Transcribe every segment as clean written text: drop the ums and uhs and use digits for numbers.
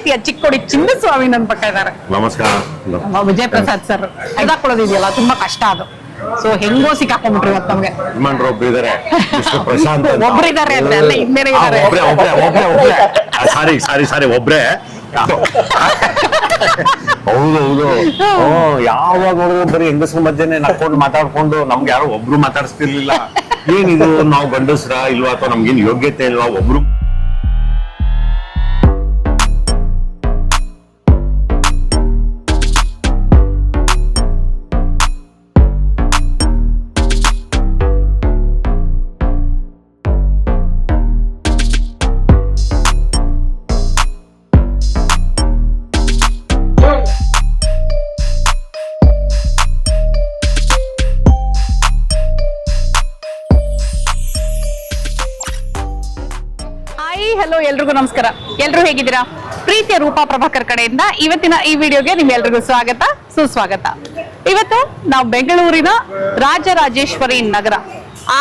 ಪ್ರೀತಿಯ ಚಿಕ್ಕೋಡಿ ಚಿನ್ನಸ್ವಾಮಿ ನನ್ನ ಪಕ್ಕ ಇದ್ದಾರೆ. ನಮಸ್ಕಾರ. ನಮ್ಮ ವಿಜಯ್ ಪ್ರಸಾದ್ ಸರ್ ಇದಾಕೊಳ್ಳೋದಿದೆಯಲ್ಲ ತುಂಬಾ ಕಷ್ಟ ಅದು. ಸೊ ಹೆಂಗೋ ಸಿಕ್ಕಾಕೊಂಡ್ಬಿಟ್ರಿ ಇವತ್ತು ನಮ್ಗೆ. ಒಬ್ರು ಇದಾರೆ, ಪ್ರಶಾಂತ್ ಒಬ್ರು ಇದಾರೆ ಅಂತ ಅಲ್ಲ, ಇನ್ನೇನೆ ಇದಾರೆ. ಸಾರಿ ಒಬ್ರೆ. ಹೌದು ಯಾವಾಗ ನೋಡಿದ್ರು ಬರೀ ಹೆಂಗಸ್ರ ಮಧ್ಯೆ ನಕ್ಕೊಂಡು ಮಾತಾಡ್ಕೊಂಡು ನಮ್ಗೆ ಯಾರು ಒಬ್ರು ಮಾತಾಡಿಸ್ತಿರ್ಲಿಲ್ಲ. ಏನಿದು ನಾವು ಗಂಡಸ್ರ ಇಲ್ವಾ ಅಥವಾ ನಮ್ಗೇನ್ ಯೋಗ್ಯತೆ ಇಲ್ವಾ ಒಬ್ರು. ಹಲೋ, ಎಲ್ರಿಗೂ ನಮಸ್ಕಾರ. ಎಲ್ರು ಹೇಗಿದ್ದೀರಾ? ಪ್ರೀತಿಯ ರೂಪಾ ಪ್ರಭಾಕರ್ ಕಡೆಯಿಂದ ಇವತ್ತಿನ ಈ ವಿಡಿಯೋಗೆ ನಿಮ್ಮೆಲ್ರಿಗೂ ಸ್ವಾಗತ, ಸುಸ್ವಾಗತ. ಇವತ್ತು ನಾವು ಬೆಂಗಳೂರಿನ ರಾಜರಾಜೇಶ್ವರಿ ನಗರ,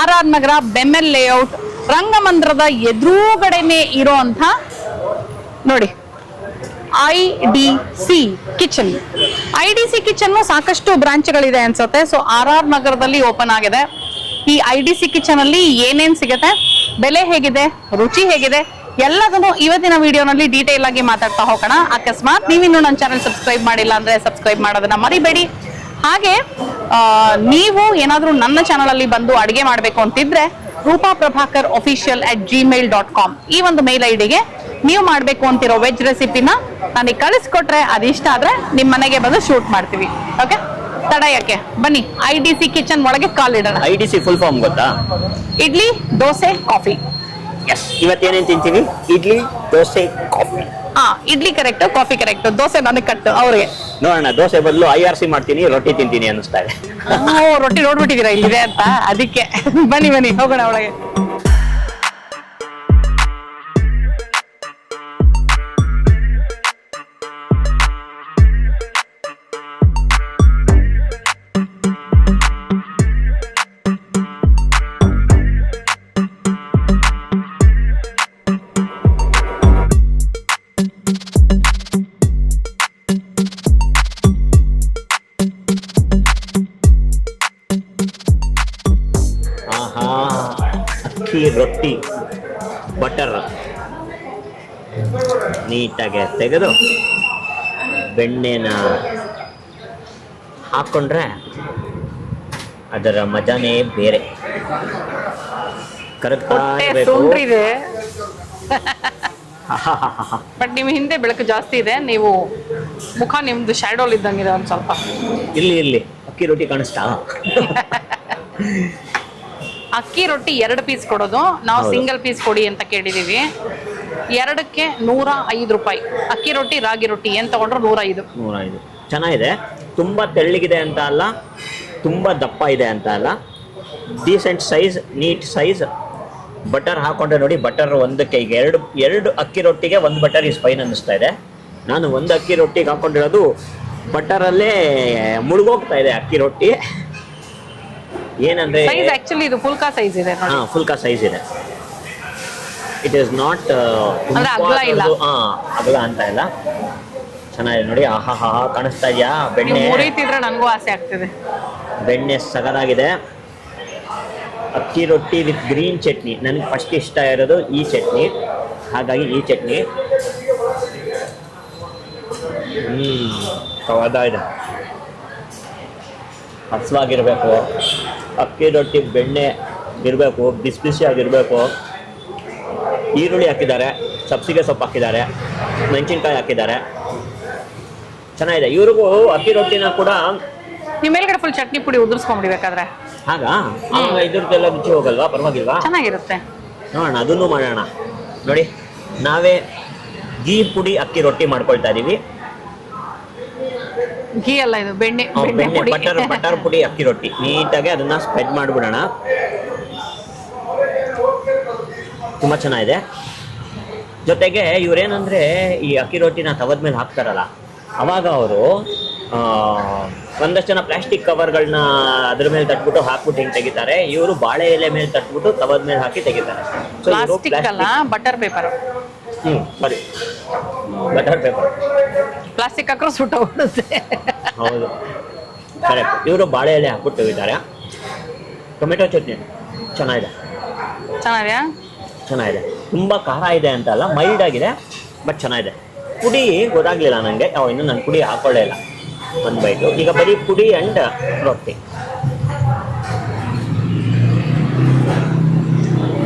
RR ನಗರ, ಬೆಮ್ಮೆಲ್ ಲೇಔಟ್, ರಂಗಮಂದಿರದ ಎದುರುಗಡೆನೆ ಇರೋಂಥ ನೋಡಿ IDC ಕಿಚನ್. IDC ಕಿಚನ್ ಸಾಕಷ್ಟು ಬ್ರಾಂಚ್ಗಳಿದೆ ಅನ್ಸುತ್ತೆ. ಸೊ RR ನಗರದಲ್ಲಿ ಓಪನ್ ಆಗಿದೆ. ಈ IDC ಕಿಚನ್ ಅಲ್ಲಿ ಏನೇನ್ ಸಿಗುತ್ತೆ, ಬೆಲೆ ಹೇಗಿದೆ, ರುಚಿ ಹೇಗಿದೆ, ಎಲ್ಲದನ್ನು ಇವತ್ತಿನ ವಿಡಿಯೋನಲ್ಲಿ ಡೀಟೇಲ್ ಆಗಿ ಮಾತಾಡ್ತಾ ಹೋಗೋಣ. ಅಕಸ್ಮಾತ್ ನೀವಿನ್ನು ನನ್ನ ಚಾನಲ್ ಸಬ್ಸ್ಕ್ರೈಬ್ ಮಾಡಿಲ್ಲ ಅಂದ್ರೆ ಸಬ್ಸ್ಕ್ರೈಬ್ ಮಾಡೋದನ್ನ ಮರಿಬೇಡಿ. ಹಾಗೆ ನೀವು ಏನಾದ್ರೂ ನನ್ನ ಚಾನಲ್ ಅಲ್ಲಿ ಬಂದು ಅಡಿಗೆ ಮಾಡ್ಬೇಕು ಅಂತಿದ್ರೆ ರೂಪಾ ಪ್ರಭಾಕರ್ official@gmail.com ಈ ಒಂದು ಮೇಲ್ ಐಡಿಗೆ ನೀವು ಮಾಡ್ಬೇಕು ಅಂತಿರೋ ವೆಜ್ ರೆಸಿಪಿನ ನನಗೆ ಕಳಿಸ್ಕೊಟ್ರೆ ಅದಿಷ್ಟ ಆದ್ರೆ ನಿಮ್ ಮನೆಗೆ ಬಂದು ಶೂಟ್ ಮಾಡ್ತೀವಿ. ಓಕೆ, ತಡ ಯಾಕೆ, ಬನ್ನಿ IDC ಕಿಚನ್ ಒಳಗೆ ಕಾಲಿಡೋಣ. IDC ಫುಲ್ ಫಾರ್ಮ್ ಗೊತ್ತಾ? ಇಡ್ಲಿ, ದೋಸೆ, ಕಾಫಿ. ಎಸ್, ಇವತ್ತೇನೇನ್ ತಿಂತೀವಿ? Idli, dosa, coffee. Idli correct, coffee correct, dosa ನನಗೆ ಕಟ್ಟು ಅವ್ರಿಗೆ. ನೋಡೋಣ, ದೋಸೆ ಬದಲು IRC ಮಾಡ್ತೀನಿ, ರೊಟ್ಟಿ ತಿಂತೀನಿ ಅನ್ನಿಸ್ತಾ ಇದೆ. ರೊಟ್ಟಿ ನೋಡ್ಬಿಟ್ಟಿದೀರಾ ಇಲ್ಲಿದೆ ಅಂತ, ಅದಕ್ಕೆ ಬನ್ನಿ ಹೋಗೋಣ ಒಳಗೆ. ರೊಟ್ಟಿ ಬಟರ್ ನೀಟಾಗಿ ತೆಗೆದು ಬೆಣ್ಣೆನ ಹಾಕ್ಕೊಂಡ್ರೆ ಅದರ ಮಜಾನೇ ಬೇರೆ. ಕರೆಕ್ಟಾ ಇರಬೇಕು. ಬಟ್ ನಿಮ್ ಹಿಂದೆ ಬೆಳಕು ಜಾಸ್ತಿ ಇದೆ, ನೀವು ಮುಖ ನಿಮ್ದು ಶ್ಯಾಡೋಲ್ ಇದ್ದಂಗಿದೆ ಒಂದ್ ಸ್ವಲ್ಪ. ಇಲ್ಲಿ ಅಕ್ಕಿ ರೊಟ್ಟಿ ಕಾಣಿಸ್ತಾ? ಅಕ್ಕಿ ರೊಟ್ಟಿ 2 ಪೀಸ್ ಕೊಡೋದು, ನಾವು ಸಿಂಗಲ್ ಪೀಸ್ ಕೊಡಿ ಅಂತ ಕೇಳಿದೀವಿ. 2ಕ್ಕೆ 105 ರೂಪಾಯಿ. ಅಕ್ಕಿ ರೊಟ್ಟಿ, ರಾಗಿ ರೊಟ್ಟಿ ಏನ್ ತಗೊಂಡ್ರು 105. ಚೆನ್ನಾಗಿದೆ. ತುಂಬಾ ತೆಳ್ಳಗಿದೆ ಅಂತ ಅಲ್ಲ, ತುಂಬಾ ದಪ್ಪ ಇದೆ ಅಂತ ಅಲ್ಲ, decent size, neat size. Butter ಹಾಕೊಂಡ್ರೆ ನೋಡಿ, ಬಟರ್ ಒಂದಕ್ಕೆ ಈಗ ಎರಡು ಅಕ್ಕಿ ರೊಟ್ಟಿಗೆ 1 ಬಟರ್ ಇಸ್ ಫೈನ್ ಅನ್ನಿಸ್ತಾ ಇದೆ. ನಾನು 1 ಅಕ್ಕಿ ರೊಟ್ಟಿಗೆ ಹಾಕೊಂಡಿರೋದು ಬಟರಲ್ಲೇ ಮುಳುಗೋಗ್ತಾ ಇದೆ ಅಕ್ಕಿ ರೊಟ್ಟಿ. ಏನಂದ್ರೆ ಸೈಜ್ ಆಕ್ಚುಲಿ ಇದು ಫುಲ್ಕಾ ಸೈಜ್ ಇದೆ. ಫುಲ್ಕಾ ಸೈಜ್ ಇದೆ. ಇಟ್ ಇಸ್ ನಾಟ್ ಅಗಲ ಅಂತ ಇಲ್ಲ. ಚೆನ್ನಾಗಿದೆ ನೋಡಿ. ಆಹಾ ಕಾಣಿಸ್ತಾ ಇದೆಯಾ ಬೆಣ್ಣೆ? ಮುರಿತಿದ್ರೆ ನನಗೂ ಆಸೆ ಆಗ್ತಿದೆ. ಬೆಣ್ಣೆ ಸಗದಾಗಿದೆ. ಅಕ್ಕಿ ರೊಟ್ಟಿ ವಿತ್ ಗ್ರೀನ್ ಚಟ್ನಿ. ನನಗೆ ಫಸ್ಟ್ ಇಷ್ಟ ಇರೋದು ಈ ಚಟ್ನಿ, ಹಾಗಾಗಿ ಈ ಚಟ್ನಿ ಕವಾದ ಇದೆ. ಹಸುವಾಗಿರ್ಬೇಕು, ಅಕ್ಕಿ ರೊಟ್ಟಿ ಬೆಣ್ಣೆ ಇರಬೇಕು, ಬಿಸಿ ಬಿಸಿಯಾಗಿರಬೇಕು. ಈರುಳ್ಳಿ ಹಾಕಿದ್ದಾರೆ, ಸಬ್ಸಿಗೆ ಸೊಪ್ಪು ಹಾಕಿದ್ದಾರೆ, ಮೆಣಸಿನ್ಕಾಯಿ ಹಾಕಿದ್ದಾರೆ. ಚೆನ್ನಾಗಿದೆ. ಇವ್ರಿಗೂ ಅಕ್ಕಿ ರೊಟ್ಟಿನ ಕೂಡ ನಿಮ್ಮ ಮೇಲ್ಗಡೆ ಫುಲ್ ಚಟ್ನಿ ಪುಡಿ ಉದುರಿಸ್ಕೊಂಡ್ಬಿಡ್ಬೇಕಾದ್ರೆ ಇದ್ರದ್ದೆಲ್ಲ ರುಚಿ ಹೋಗಲ್ವಾ? ಪರವಾಗಿಲ್ವಾ? ಚೆನ್ನಾಗಿರುತ್ತೆ. ನೋಡೋಣ, ಅದನ್ನು ಮಾಡೋಣ. ನೋಡಿ, ನಾವೇ ಗೀ ಪುಡಿ ಅಕ್ಕಿ ರೊಟ್ಟಿ ಮಾಡ್ಕೊಳ್ತಾ ಇದೀವಿ. ಘೀ ಅಲ್ಲ, ಇದು ಬೆಣ್ಣೆ ಬಟರ್ ಪುಡಿ ಅಕ್ಕಿ ರೊಟ್ಟಿ. ನೀಟಾಗಿ ಅದನ್ನ ಸ್ಪ್ರೆಡ್ ಮಾಡ್ಬಿಡೋಣ. ತುಂಬಾ ಚೆನ್ನಾಗಿದೆ. ಜೊತೆಗೆ ಇವ್ರೇನಂದ್ರೆ ಈ ಅಕ್ಕಿ ರೊಟ್ಟಿನ ತವದ ಮೇಲೆ ಹಾಕ್ತಾರಲ್ಲ, ಅವಾಗ ಅವರು ಒಂದಷ್ಟು ಜನ ಪ್ಲಾಸ್ಟಿಕ್ ಕವರ್ಗಳನ್ನ ಅದ್ರ ಮೇಲೆ ತಟ್ಬಿಟ್ಟು ಹಾಕ್ಬಿಟ್ಟು ಹಿಂಗೆ ತೆಗಿತಾರೆ. ಇವರು ಬಾಳೆ ಎಲೆ ಮೇಲೆ ತಟ್ಬಿಟ್ಟು ತವದ ಮೇಲೆ ಹಾಕಿ ತೆಗಿತಾರೆ. ಪ್ಲಾಸ್ಟಿಕ್ ಅಲ್ಲ, ಬಟರ್ ಪೇಪರ್. ಸರಿ. Butter paper. ಪ್ಲಾಸ್ಟಿಕ್ ಹಾಕ್ರೆ ಸುಟ್ಟೋಗ್ಬಿಡುತ್ತೆ. ಹೌದು ಕರೆಕ್ಟ್. ಇವರು ಬಾಳೆ ಎಲೆ ಹಾಕ್ಬಿಟ್ಟು ಇದ್ದಾರೆ. ಟೊಮೆಟೊ ಚಟ್ನಿ ಚೆನ್ನಾಗಿದೆ. ಚೆನ್ನಾಗಿದೆಯಾ? ಚೆನ್ನಾಗಿದೆ. ತುಂಬ ಖಾರ ಇದೆ ಅಂತ ಅಲ್ಲ, ಮೈಲ್ಡ್ ಆಗಿದೆ, ಬಟ್ ಚೆನ್ನಾಗಿದೆ. ಪುಡಿ ಗೊತ್ತಾಗ್ಲಿಲ್ಲ ನನಗೆ, ಇನ್ನು ನಾನು ಪುಡಿ ಹಾಕೊಳ್ಳೇ ಇಲ್ಲ. ಒಂದು ಬೈಟು ಈಗ ಬರೀ ಪುಡಿ ಆ್ಯಂಡ್ ರೊಟ್ಟಿ.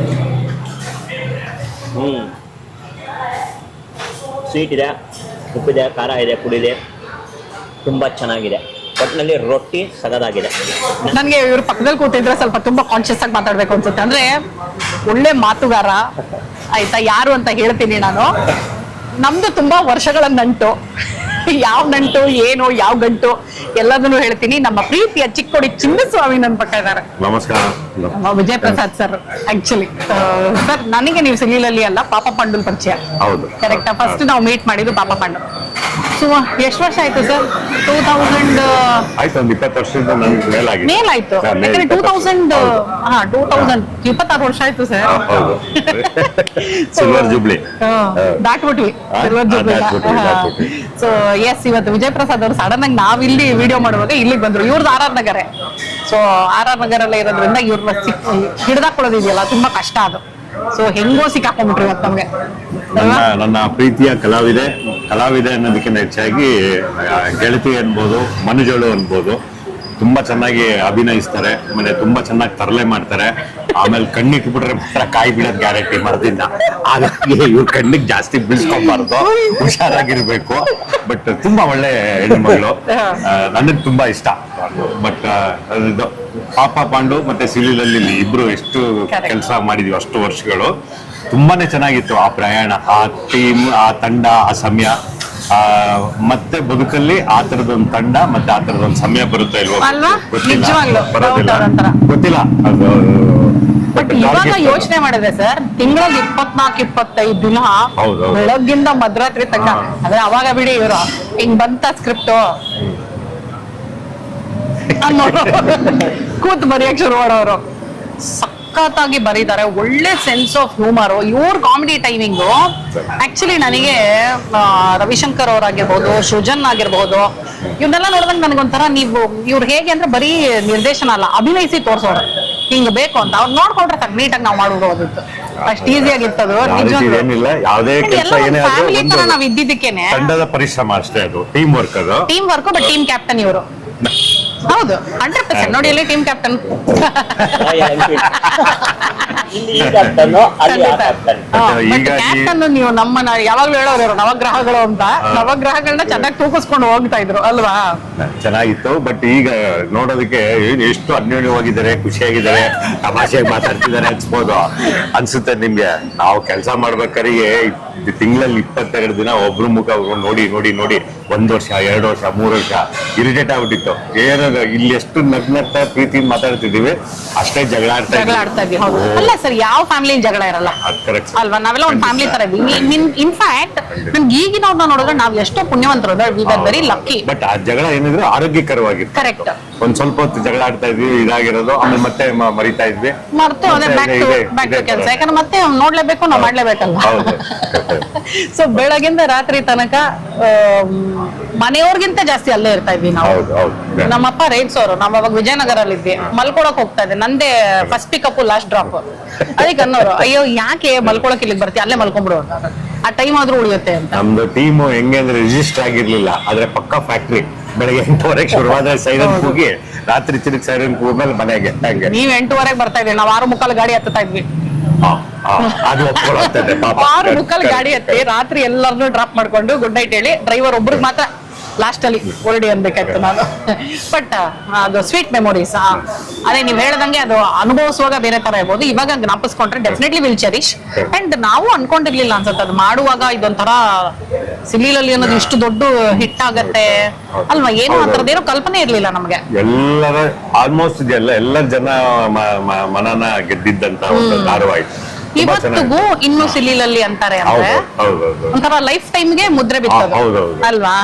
ಸ್ವೀಟ್ ಇದೆ, ಉಪ್ಪಿದೆ, ಖಾರ ಇದೆ, ಪುಡಿ ಇದೆ, ತುಂಬ ಚೆನ್ನಾಗಿದೆ. ಒಟ್ಟಿನಲ್ಲಿ ರೊಟ್ಟಿ ಸಗದಾಗಿದೆ. ನನಗೆ ಇವ್ರ ಪಕ್ಕದಲ್ಲಿ ಕೂತಿದ್ರೆ ಸ್ವಲ್ಪ ತುಂಬಾ ಕಾನ್ಶಿಯಸ್ ಆಗಿ ಮಾತಾಡ್ಬೇಕು ಅನ್ಸುತ್ತೆ. ಅಂದ್ರೆ ಒಳ್ಳೆ ಮಾತುಗಾರ ಆಯ್ತಾ, ಯಾರು ಅಂತ ಹೇಳ್ತೀನಿ ನಾನು. ನಮ್ದು ತುಂಬಾ ವರ್ಷಗಳ ನಂಟು, ಯಾವ ನಂಟು ಏನು ಯಾವ ಗಂಟು ಎಲ್ಲದನ್ನು ಹೇಳ್ತೀನಿ. ನಮ್ಮ ಪ್ರೀತಿಯ ಚಿಕ್ಕೋಡಿ ಚಿನ್ನಸ್ವಾಮಿ ನನ್ನ ಪಕ್ಕ ಇದ್ದಾರೆ. ನಮಸ್ಕಾರ. Vijay Prasad sir. Actually sir ನನಗೆ ನೀವು ಸಿಲಿಲಲ್ಲಿ ಅಲ್ಲ, ಪಾಪ ಪಾಂಡುಲ್ ಪರಿಚಯ. ಹೌದು, ಕರೆಕ್ಟಾ? ಫಸ್ಟ್ ನಾವು ಮೀಟ್ ಮಾಡಿದ್ದು ಪಾಪ ಪಾಂಡು. ಸೊ ಎಷ್ಟು ವರ್ಷ ಆಯ್ತು ಸರ್? 2000 ಆಯ್ತು, ಒಂದು 20 ವರ್ಷದಿಂದ ಮೇಲಾಗಿದೆ. ಮೇಲಾಯ್ತು. ಯಾಕಂದ್ರೆ 2000 26 ವರ್ಷ ಆಯ್ತು ಸರ್. ಹೌದು, ಸಿಲ್ವರ್ ಜುಬ್ಲಿ ದಾಟ್ಬಿಟ್ವಿ. Silver jubilee. ಸೊ ಎಸ್, ಇವತ್ತು ವಿಜಯ್ ಪ್ರಸಾದ್ ಅವರು ಸಡನ್ ಆಗಿ ನಾವಿಲ್ಲಿ ವಿಡಿಯೋ ಮಾಡುವಾಗ ಇಲ್ಲಿಗೆ ಬಂದ್ರು. ಇವ್ರದ್ದು ಆರ್ ನಗರ. ಸೊ ಆರ್ ನಗರಲ್ಲೇ ಇರೋದ್ರಿಂದ ಇವ್ರನ್ನ ಹಿಡಿದಾಕೊಳ್ಳೋದಿದೆಯಲ್ಲ ತುಂಬಾ ಕಷ್ಟ ಅದು. ಸೊ ಹೆಂಗೋ ಸಿಕ್ಕಾಕೊಂಡ್ಬಿಟ್ರಿ ಇವತ್ತು ನಮ್ಗೆ. ನನ್ನ ಪ್ರೀತಿಯ ಕಲಾವಿದೆ ಅನ್ನೋದಕ್ಕಿಂತ ಹೆಚ್ಚಾಗಿ ಗೆಳತಿ ಅನ್ಬೋದು, ಮನುಜಳು ಅನ್ಬೋದು. ತುಂಬಾ ಚೆನ್ನಾಗಿ ಅಭಿನಯಿಸ್ತಾರೆ, ಆಮೇಲೆ ತುಂಬಾ ಚೆನ್ನಾಗಿ ತರಲೆ ಮಾಡ್ತಾರೆ. ಆಮೇಲೆ ಕಣ್ಣಿಟ್ಬಿಟ್ರೆ ಮಾತ್ರ ಕಾಯಿ ಬೀಳೋದ್ ಗ್ಯಾರಂಟಿ ಮರದಿಂದ. ಹಾಗಾಗಿ ಇವ್ರ ಕಣ್ಣಿಗೆ ಜಾಸ್ತಿ ಬೀಳ್ಸ್ಕೊಬಾರ್ದು, ಹುಷಾರಾಗಿರ್ಬೇಕು. ಬಟ್ ತುಂಬಾ ಒಳ್ಳೆ ಹೆಣ್ಮಗಳು, ನನಗೆ ತುಂಬಾ ಇಷ್ಟ. ಬಟ್ ಇದು ಪಾಪ ಪಾಂಡು ಮತ್ತೆ ಸಿಲಿಲಲ್ಲಿ ಇಬ್ರು ಎಷ್ಟು ಕೆಲಸ ಮಾಡಿದೀವಿ ಅಷ್ಟು ವರ್ಷಗಳು. ತುಂಬಾನೇ ಚೆನ್ನಾಗಿತ್ತು ಆ ಪ್ರಯಾಣ, ಆ ಟೀಮ್, ಆ ತಂಡ, ಆ ಸಮಯ. ಮತ್ತೆ ಬದುಕಲ್ಲಿ ಆ ತರದೊಂದು ತಂಡ ಮತ್ತೆ ಆ ತರದೊಂದು ಸಮಯ ಬರುತ್ತೆ ಇಲ್ವೋ ಗೊತ್ತಿಲ್ಲ. ಬಟ್ ಇವಾಗ ಯೋಚನೆ ಮಾಡಿದ್ರೆ ಸರ್, ತಿಂಗಳಲ್ಲಿ 24-25 ದಿನ ಬೆಳಗ್ಗಿಂದ ಮಧ್ಯರಾತ್ರಿ ತನಕ. ಆದ್ರೆ ಅವಾಗ ಬಿಡಿ, ಇವರು ಹಿಂಗ್ ಬಂತ ಸ್ಕ್ರಿಪ್ಟ್ ಕೂತ್ ಬರೆಯಕ್ ಶುರು ಮಾಡೋರು. ಸಖತ್ತಾಗಿ ಬರೀತಾರೆ, ಒಳ್ಳೆ ಸೆನ್ಸ್ ಆಫ್ ಹ್ಯೂಮರ್. ಇವ್ರ ಕಾಮಿಡಿ ಟೈಮಿಂಗು ಆಕ್ಚುಲಿ ನನಗೆ ರವಿಶಂಕರ್ ಅವರಾಗಿರ್ಬೋದು, ಸೃಜನ್ ಆಗಿರ್ಬೋದು, ಇವನ್ನೆಲ್ಲ ನೋಡಿದಾಗ ನನಗೊಂಥರ, ನೀವು ಇವ್ರು ಹೇಗೆ ಅಂದ್ರೆ ಬರೀ ನಿರ್ದೇಶನ ಅಲ್ಲ, ಅಭಿನಯಿಸಿ ತೋರ್ಸೋರು. ಹಿಂಗ್ ಬೇಕು ಅಂತ ಅವ್ರು ನೋಡ್ಕೊಂಡ್ರೆ ತಕ್ಕ ನೀಟಾಗಿ ನಾವು ಮಾಡ್ಬೋದಿತ್ತು. ಅಷ್ಟು ಈಸಿ ಆಗಿರ್ತದು. ಫ್ಯಾಮಿಲಿ ತರ ನಾವ್ ಇದ್ದಿದ್ದಕ್ಕೇನೆ ತಂಡದ ಪರಿಶ್ರಮ ಅಷ್ಟೇ, ಅದು team work. Team work, but team captain ಇವರು. ಹೌದು, 100% ನೋಡಿ, ಇಲ್ಲಿ ಟೀಮ್ ಕ್ಯಾಪ್ಟನ್. ಕ್ಯಾಪ್ಟನ್ ನೀವು ನಮ್ಮನ್ನ ಯಾವಾಗ್ಲೂ ಹೇಳೋರು ನವಗ್ರಹಗಳು ಅಂತ. ನವಗ್ರಹಗಳನ್ನ ಚೆನ್ನಾಗಿ ತೂಕಿಸ್ಕೊಂಡು ಹೋಗ್ತಾ ಇದ್ರು ಅಲ್ವಾ? ಚೆನ್ನಾಗಿತ್ತು. ಬಟ್ ಈಗ ನೋಡೋದಕ್ಕೆ ಎಷ್ಟು ಅನ್ಯೋನ್ಯವಾಗಿದ್ದಾರೆ, ಖುಷಿಯಾಗಿದ್ದಾರೆ, ತಮಾಷೆಯಾಗಿ ಮಾತಾಡ್ತಿದ್ದಾರೆ ಅನ್ಸ್ಬೋದು, ಅನ್ಸುತ್ತೆ ನಿಮ್ಗೆ. ನಾವು ಕೆಲಸ ಮಾಡ್ಬೇಕಾದ್ರೆ ತಿಂಗಳಲ್ಲಿ 22 ದಿನ ಒಬ್ರು ಮುಖ ನೋಡಿ ನೋಡಿ ನೋಡಿ 1 ವರ್ಷ 2 ವರ್ಷ 3 ವರ್ಷ ಇರಿಟೇಟ್ ಆಗ್ಬಿಟ್ಟಿತ್ತು. ಏನಾದ್ರು ಇಲ್ಲಿ ಎಷ್ಟು ನಗ್ನಗ್ತ ಪ್ರೀತಿ ಮಾತಾಡ್ತಿದೀವಿ, ಅಷ್ಟೇ ಜಗಳ ಆಡ್ತಾ ಇದ್ವಿ. ಅಲ್ಲ ಸರ್, ಯಾವ ಫ್ಯಾಮಿಲಿ ಜಗಳ ಇರಲ್ಲ ಅಲ್ವಾ? ನಾವೆಲ್ಲ ಒಂದು ಫ್ಯಾಮಿಲಿ ತರ ಇದೀವಿ. ಇನ್ಫ್ಯಾಕ್ಟ್ ನನ್ಗೆ ಈಗಿನವ್ರನ್ನ ನೋಡಿದ್ರೆ ನಾವ್ ಎಷ್ಟೋ ಪುಣ್ಯವಂತರು, ವೆರಿ ಲಕ್ಕಿ. ಬಟ್ ಆ ಜಗಳ ಏನಿದ್ರು ಆರೋಗ್ಯಕರವಾಗಿತ್ತು. ಕರೆಕ್ಟ್. ಒಂದ್ ಸ್ವಲ್ಪ ಹೊತ್ತು ಜಗಳ ಆಡ್ತಾ ಇದ್ವಿ, ಇದಾಗಿರೋದು, ಆಮೇಲೆ ಮತ್ತೆ ಮರಿತಾ ಇದ್ವಿ, ಮರ್ತು ಅದೇ ಬ್ಯಾಕ್ ಟು ಕೆಲಸ. ಯಾಕಂದ್ರೆ ಮತ್ತೆ ನೋಡ್ಲೇಬೇಕು, ನಾವ್ ಮಾಡ್ಲೇಬೇಕಲ್ವ? ಸೊ ಬೆಳಗಿಂದ ರಾತ್ರಿ ತನಕ ಮನೆಯವ್ರಿಗಿಂತ ಜಾಸ್ತಿ ಅಲ್ಲೇ ಇರ್ತಾ ಇದ್ವಿ ನಾವು. ನಮ್ಮಪ್ಪ ರೈಟ್ಸೋರು, ನಾವ್ ಅವಾಗ ವಿಜಯನಗರಲ್ಲಿ ಇದ್ವಿ. ಮಲ್ಕೊಳಕ್ ಹೋಗ್ತಾ ಇದ್ದೆ, ನಂದೇ ಫಸ್ಟ್ ಪಿಕಪ್ ಲಾಸ್ಟ್ ಡ್ರಾಪ್. ಅದಕ್ಕೆ ಅನ್ನೋರು, ಅಯ್ಯೋ ಯಾಕೆ ಮಲ್ಕೊಳಕ್ ಇಲ್ಲಿಗೆ ಬರ್ತೀವಿ, ಅಲ್ಲೇ ಮಲ್ಕೊಂಡ್ಬಿಡು, ಆ ಟೈಮ್ ಆದ್ರೂ ಉಳಿಯುತ್ತೆ ಅಂತ. ನಮ್ದು ಟೀಮ್ ಹೆಂಗೆ ಅಂದ್ರೆ ರಿಜಿಸ್ಟರ್ ಆಗಿರ್ಲಿಲ್ಲ, ಆದ್ರೆ ಪಕ್ಕ ಫ್ಯಾಕ್ಟ್ರಿ. ಬೆಳಗ್ಗೆ 8:30 ಶುರುವಾದ್ರೆ ಸೈರನ್ ಕೂಗಿ, ರಾತ್ರಿ ತಿರುಗಿ ಸೈರನ್ ಕೂಗ್ಮೇಲೆ ಮನೆಗೆ. ನೀವ್ 8:30 ಬರ್ತಾ ಇದ್ರಿ, ನಾವ್ 6:45 ಗಾಡಿ ಹತ್ತಾ ಇದ್ವಿ. ಅದು 6:45 ಗಾಡಿ ಹತ್ತಿ ರಾತ್ರಿ ಎಲ್ಲರನ್ನೂ ಡ್ರಾಪ್ ಮಾಡ್ಕೊಂಡು ಗುಡ್ ನೈಟ್ ಹೇಳಿ ಡ್ರೈವರ್ ಒಬ್ರಿಗೆ ಮಾತ್ರ ಲಾಸ್ಟ್ ಅಲ್ಲಿ ಹೊರಡಿ ಅನ್ಬೇಕಾಯ್ತು ನಾನು. ಬಟ್ ಅದು ಸ್ವೀಟ್ ಮೆಮೊರೀಸ್. ಅದೇ ನೀವ್ ಹೇಳ್ದಂಗೆ ಅದು ಅನುಭವಿಸುವಾಗ ಬೇರೆ ತರ ಇರ್ಬೋದು, ಇವಾಗ ಜ್ಞಾಪಿಸ್ಕೊಂಡ್ರೆ ಡೆಫಿನೆಟ್ಲಿ ವಿಲ್ ಚೆರಿಶ್. ಅಂಡ್ ನಾವು ಅನ್ಕೊಂಡಿರ್ಲಿಲ್ಲ ಅನ್ಸುತ್ತೆ ಅದು ಮಾಡುವಾಗ ಇದೊಂಥರ ಸಿಲಿಲಲ್ಲಿ ಅನ್ನೋದು ಇಷ್ಟು ದೊಡ್ಡ ಹಿಟ್ ಆಗತ್ತೆ ಅಲ್ವಾ? ಏನು ಅಂತರದ್ದೇನೋ ಕಲ್ಪನೆ ಇರ್ಲಿಲ್ಲ ನಮ್ಗೆ. ಎಲ್ಲರ ಆಲ್ಮೋಸ್ಟ್ ಎಲ್ಲ ಜನ ಮನನ ಗೆದ್ದಿದ್ದಂತ ಒಂದು ಧಾರಾವಾಹಿ. ತುಂಬಾ ಚೆನ್ನಾಗಿದೆ. ಇವತ್ತಿಗೂ ಇನ್ನು ಸಿಲಿಲಲ್ಲಿ ಅಂತಾರೆ ಅಂದ್ರೆ ಹೌದು ಒಂಥರ ಲೈಫ್ ಟೈಮ್ಗೆ ಮುದ್ರೆ ಬಿತ್ತದು ಹೌದು. ಅಲ್ವಾ?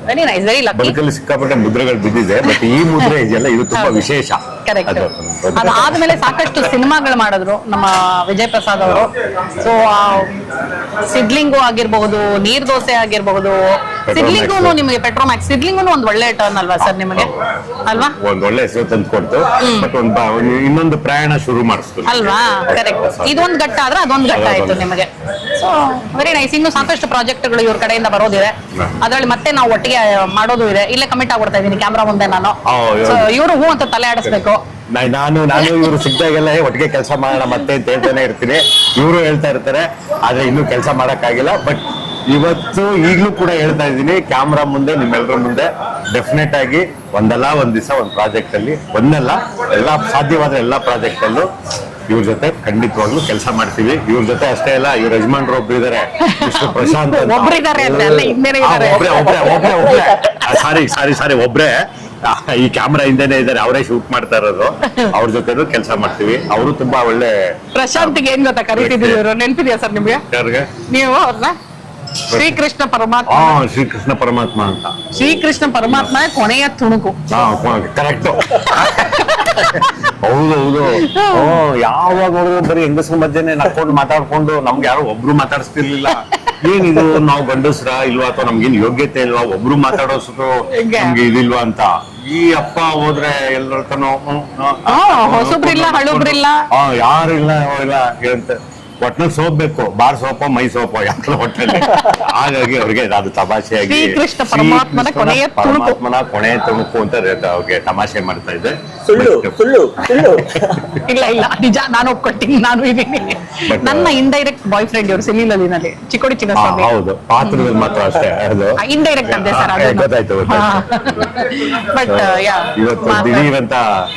Very nice, very lucky. ಬದುಕಲ್ಲಿ ಸಿಕ್ಕಾಪಟ್ಟೆ ಮುದ್ರೆಗಳು ಬಿದ್ದಿದೆ, ಬಟ್ ಈ ಮುದ್ರೆ ಇದೆಯಲ್ಲ ಇದು ತುಂಬಾ ವಿಶೇಷ. ಕರೆಕ್ಟ್. ಅದಾದ್ಮೇಲೆ ಸಾಕಷ್ಟು ಸಿನಿಮಾಗಳು ಮಾಡಿದ್ರು ನಮ್ಮ ವಿಜಯ್ ಪ್ರಸಾದ್ ಅವರು. ಸೊ ಸಿಡ್ಲಿಂಗು ಆಗಿರ್ಬಹುದು, ನೀರ್ ದೋಸೆ ಆಗಿರ್ಬಹುದು, ಸಿಡ್ಲಿಂಗು ನಿಮಗೆ ಪೆಟ್ರೋಮ್ಯಾಕ್ಸ್ ಸಿಡ್ಲಿಂಗು ಒಂದ್ ಒಳ್ಳೆ ಟರ್ನ್ ಅಲ್ವಾ ಸರ್ ನಿಮಗೆ? ಅಲ್ವಾ? ಒಂದ್ ಒಳ್ಳೆ ಹೆಸರು ತಂದು ಕೊಡ್ತು, ಬಟ್ ಇನ್ನೊಂದು ಪ್ರಯಾಣ ಶುರು ಮಾಡಿಸ್ತು ಅಲ್ವಾ? ಕರೆಕ್ಟ್. ಇದೊಂದು ಘಟ್ಟ ಆದ್ರೆ ಅದೊಂದು ಘಟ್ಟ ಆಯ್ತು ನಿಮಗೆ. So very nice. ಇನ್ನು ಸಾಕಷ್ಟು ಪ್ರಾಜೆಕ್ಟ್ಗಳು ಇವ್ರ ಕಡೆಯಿಂದ ಬರೋದಿದೆ. ಅದ್ರಲ್ಲಿ ಮತ್ತೆ ನಾವು ಒಟ್ಟಿಗೆ ಮಾಡೋದು ಇದೆ. ಇಲ್ಲೇ ಕಮಿಟ್ ಆಗ್ಬಿಡ್ತಾ ಇದೀನಿ ಕ್ಯಾಮ್ರಾ ಮುಂದೆ ನಾನು. ಸೊ ಇವರು ಹೂ ಅಂತ ತಲೆ ಆಡಿಸ್ಬೇಕು. ನಾನು ಇವರು ಸಿಕ್ಕಿದಾಗೆಲ್ಲ ಒಟ್ಟಿಗೆ ಕೆಲಸ ಮಾಡೋಣ ಮತ್ತೆ ಅಂತ ಹೇಳ್ತಾನೆ ಇರ್ತೀನಿ. ಇವರು ಹೇಳ್ತಾ ಇರ್ತಾರೆ, ಆದ್ರೆ ಇನ್ನೂ ಕೆಲಸ ಮಾಡಕ್ಕಾಗಿಲ್ಲ. ಬಟ್ ಇವತ್ತು ಈಗ್ಲೂ ಕೂಡ ಹೇಳ್ತಾ ಇದ್ದೀನಿ, ಕ್ಯಾಮ್ರಾ ಮುಂದೆ ನಿಮ್ಮೆಲ್ಲರ ಮುಂದೆ ಡೆಫಿನೆಟ್ ಆಗಿ ಒಂದಲ್ಲ ಒಂದ್ ದಿವಸ ಒಂದ್ ಪ್ರಾಜೆಕ್ಟ್ ಅಲ್ಲಿ ಒಂದಲ್ಲ ಎಲ್ಲಾ ಸಾಧ್ಯವಾದ ಎಲ್ಲಾ ಪ್ರಾಜೆಕ್ಟ್ ಅಲ್ಲೂ ಇವ್ರ ಜೊತೆ ಖಂಡಿತವಾಗ್ಲೂ ಕೆಲಸ ಮಾಡ್ತೀವಿ. ಇವ್ರ ಜೊತೆ ಅಷ್ಟೇ ಅಲ್ಲ, ಇವ್ರ ಯಜಮಾನ್ರು ಒಬ್ರು ಇದಾರೆ, ಮಿಸ್ಟರ್ ಪ್ರಶಾಂತ್ ಅಂತ. ಒಬ್ರಿದ್ದಾರೆ ಅಂದ್ರೆ ಅಲ್ಲ, ಹಿಂದೆನೇ ಇದ್ದಾರೆ. ಸಾರಿ ಒಬ್ರೇ ಈ ಕ್ಯಾಮ್ರಾ ಹಿಂದೆನೆ ಇದ್ದಾರೆ, ಅವರೇ ಶೂಟ್ ಮಾಡ್ತಾ ಇರೋದು. ಅವ್ರ ಜೊತೆನೂ ಕೆಲಸ ಮಾಡ್ತೀವಿ. ಅವರು ತುಂಬಾ ಒಳ್ಳೆ. ಪ್ರಶಾಂತ್ಗೆ ಏನ್ ಗೊತ್ತಾ ಕರೀತಿದ್ರು ಇವರು? ನೆನ್ಪಿದ್ಯಾ ಸರ್ ನಿಮ್ಗೆ? ಯಾರಿಗೆ? ನೀವು ಅವ್ರನ್ನ ಶ್ರೀಕೃಷ್ಣ ಪರಮಾತ್ಮ. ಶ್ರೀಕೃಷ್ಣ ಪರಮಾತ್ಮ ಅಂತ. ಶ್ರೀಕೃಷ್ಣ ಪರಮಾತ್ಮ ಕೊನೆಯ ತುಣುಕು. ಕರೆಕ್ಟ್. ಹೌದು. ಯಾವಾಗ ನೋಡಿದ್ರು ಬರೀ ಹೆಂಗಸ್ರ ಮಧ್ಯೆನೆ ನಕ್ಕೊಂಡು ಮಾತಾಡ್ಕೊಂಡು, ನಮ್ಗೆ ಯಾರು ಒಬ್ರು ಮಾತಾಡಿಸ್ತಿರ್ಲಿಲ್ಲ. ಏನಿದು ನಾವು ಗಂಡಸ್ರ ಇಲ್ವಾ, ಅಥವಾ ನಮ್ಗೇನ್ ಯೋಗ್ಯತೆ ಇಲ್ವಾ, ಒಬ್ರು ಮಾತಾಡೋಷ್ಟು ನಮ್ಗೆ ಇದಿಲ್ವಾ ಅಂತ. ಈ ಅಪ್ಪ ಹೋದ್ರೆ ಎಲ್ಲರತನೂ ಹೊಸಬ್ರಿಲ್ಲ, ಹಳುಬ್ರಿಲ್ಲ, ಯಾರಿಲ್ಲ ಅಂತ. ಒಟ್ನಲ್ಲಿ ಸೋಪ್ ಬೇಕು, ಬಾರ್ ಸೋಪೋ ಮೈ ಸೋಪೋ ಯಾಕೆ ಹೊಟ್ಟಲ್ಲಿ. ಹಾಗಾಗಿ ಅವ್ರಿಗೆ ಅದು ತಮಾಷೆಯಾಗಿ ಶ್ರೀಕೃಷ್ಣ ಪರಮಾತ್ಮನ ಕೊನೆಯ ತುಣುಕು ಅಂತ ಅವ್ರಿಗೆ ತಮಾಷೆ ಮಾಡ್ತಾ ಇದ್ದೆ. ಇಲ್ಲ ನಿಜ, ನಾನು ಒಪ್ಕೊಳ್ತೀನಿ. ನಾನು ಇದೀನಿ. ನನ್ನ ಇಂಡೈರೆಕ್ಟ್ ಬಾಯ್ ಫ್ರೆಂಡ್ ಇವರು ಸಿಲಿಲಲ್ಲಿನಲ್ಲಿ ಚಿಕ್ಕೋಡಿ ಚಿನ್ನಸ್ವಾಮಿ. ಹೌದು, ಪಾತ್ರದಲ್ಲಿ ಮಾತ್ರ ಅಷ್ಟೇ. ಅದು ಇಂಡೈರೆಕ್ಟ್ ಅಂತೆ ಸರ್. ಗೊತ್ತಾಯ್ತು. ಬಟ್ ಇವತ್ತು ದಿಢೀರ್ ಅಂತ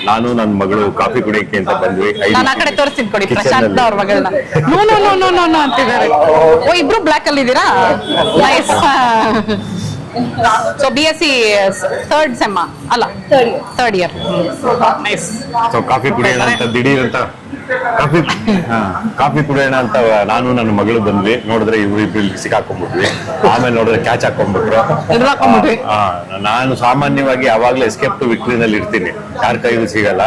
ನಾನು ನನ್ನ ಮಗಳು ಕಾಫಿ ಕುಡಿಯಕ್ಕೆ ಅಂತ ಬಂದ್ವಿ. ನಾನು ಆ ಕಡೆ ತೋರಿಸ್ತೀನಿ ಕೊಡಿ, ಪ್ರಶಾಂತ್ ಅವ್ರ ಮಗಳನ್ನ. ನೋ ಅಂತಿದ್ದಾರೆ. ಓ, ಇಬ್ರು ಬ್ಲಾಕ್ ಅಲ್ಲಿ ಇದ್ದೀರಾ? Nice. So BSc third sem ಅಲ್ಲ, third year. Nice. So coffee ಕುಡಿಯೋಣ ಅಂತ ದಿಢೀರ್ ಅಂತ ಕಾಫಿ ಕುಡಿಯೋಣ ಅಂತ ನಾನು ನನ್ನ ಮಗಳು ಬಂದ್ವಿ. ನೋಡಿದ್ರೆ ಇಬ್ರು ಸಿಕ್ಕಾಕೊಂಡ್ಬಿಟ್ವಿ. ಆಮೇಲೆ ನೋಡಿದ್ರೆ ಕ್ಯಾಚ್ ಹಾಕೊಂಡ್ಬಿಟ್ರು. ನಾನು ಸಾಮಾನ್ಯವಾಗಿ ಯಾವಾಗ್ಲೂ ಎಸ್ಕೇಪ್ ಟು ವಿಕ್ಟ್ರಿನಲ್ಲಿ ಇರ್ತೀನಿ, ಯಾರ ಕೈಗೂ ಸಿಗಲ್ಲ.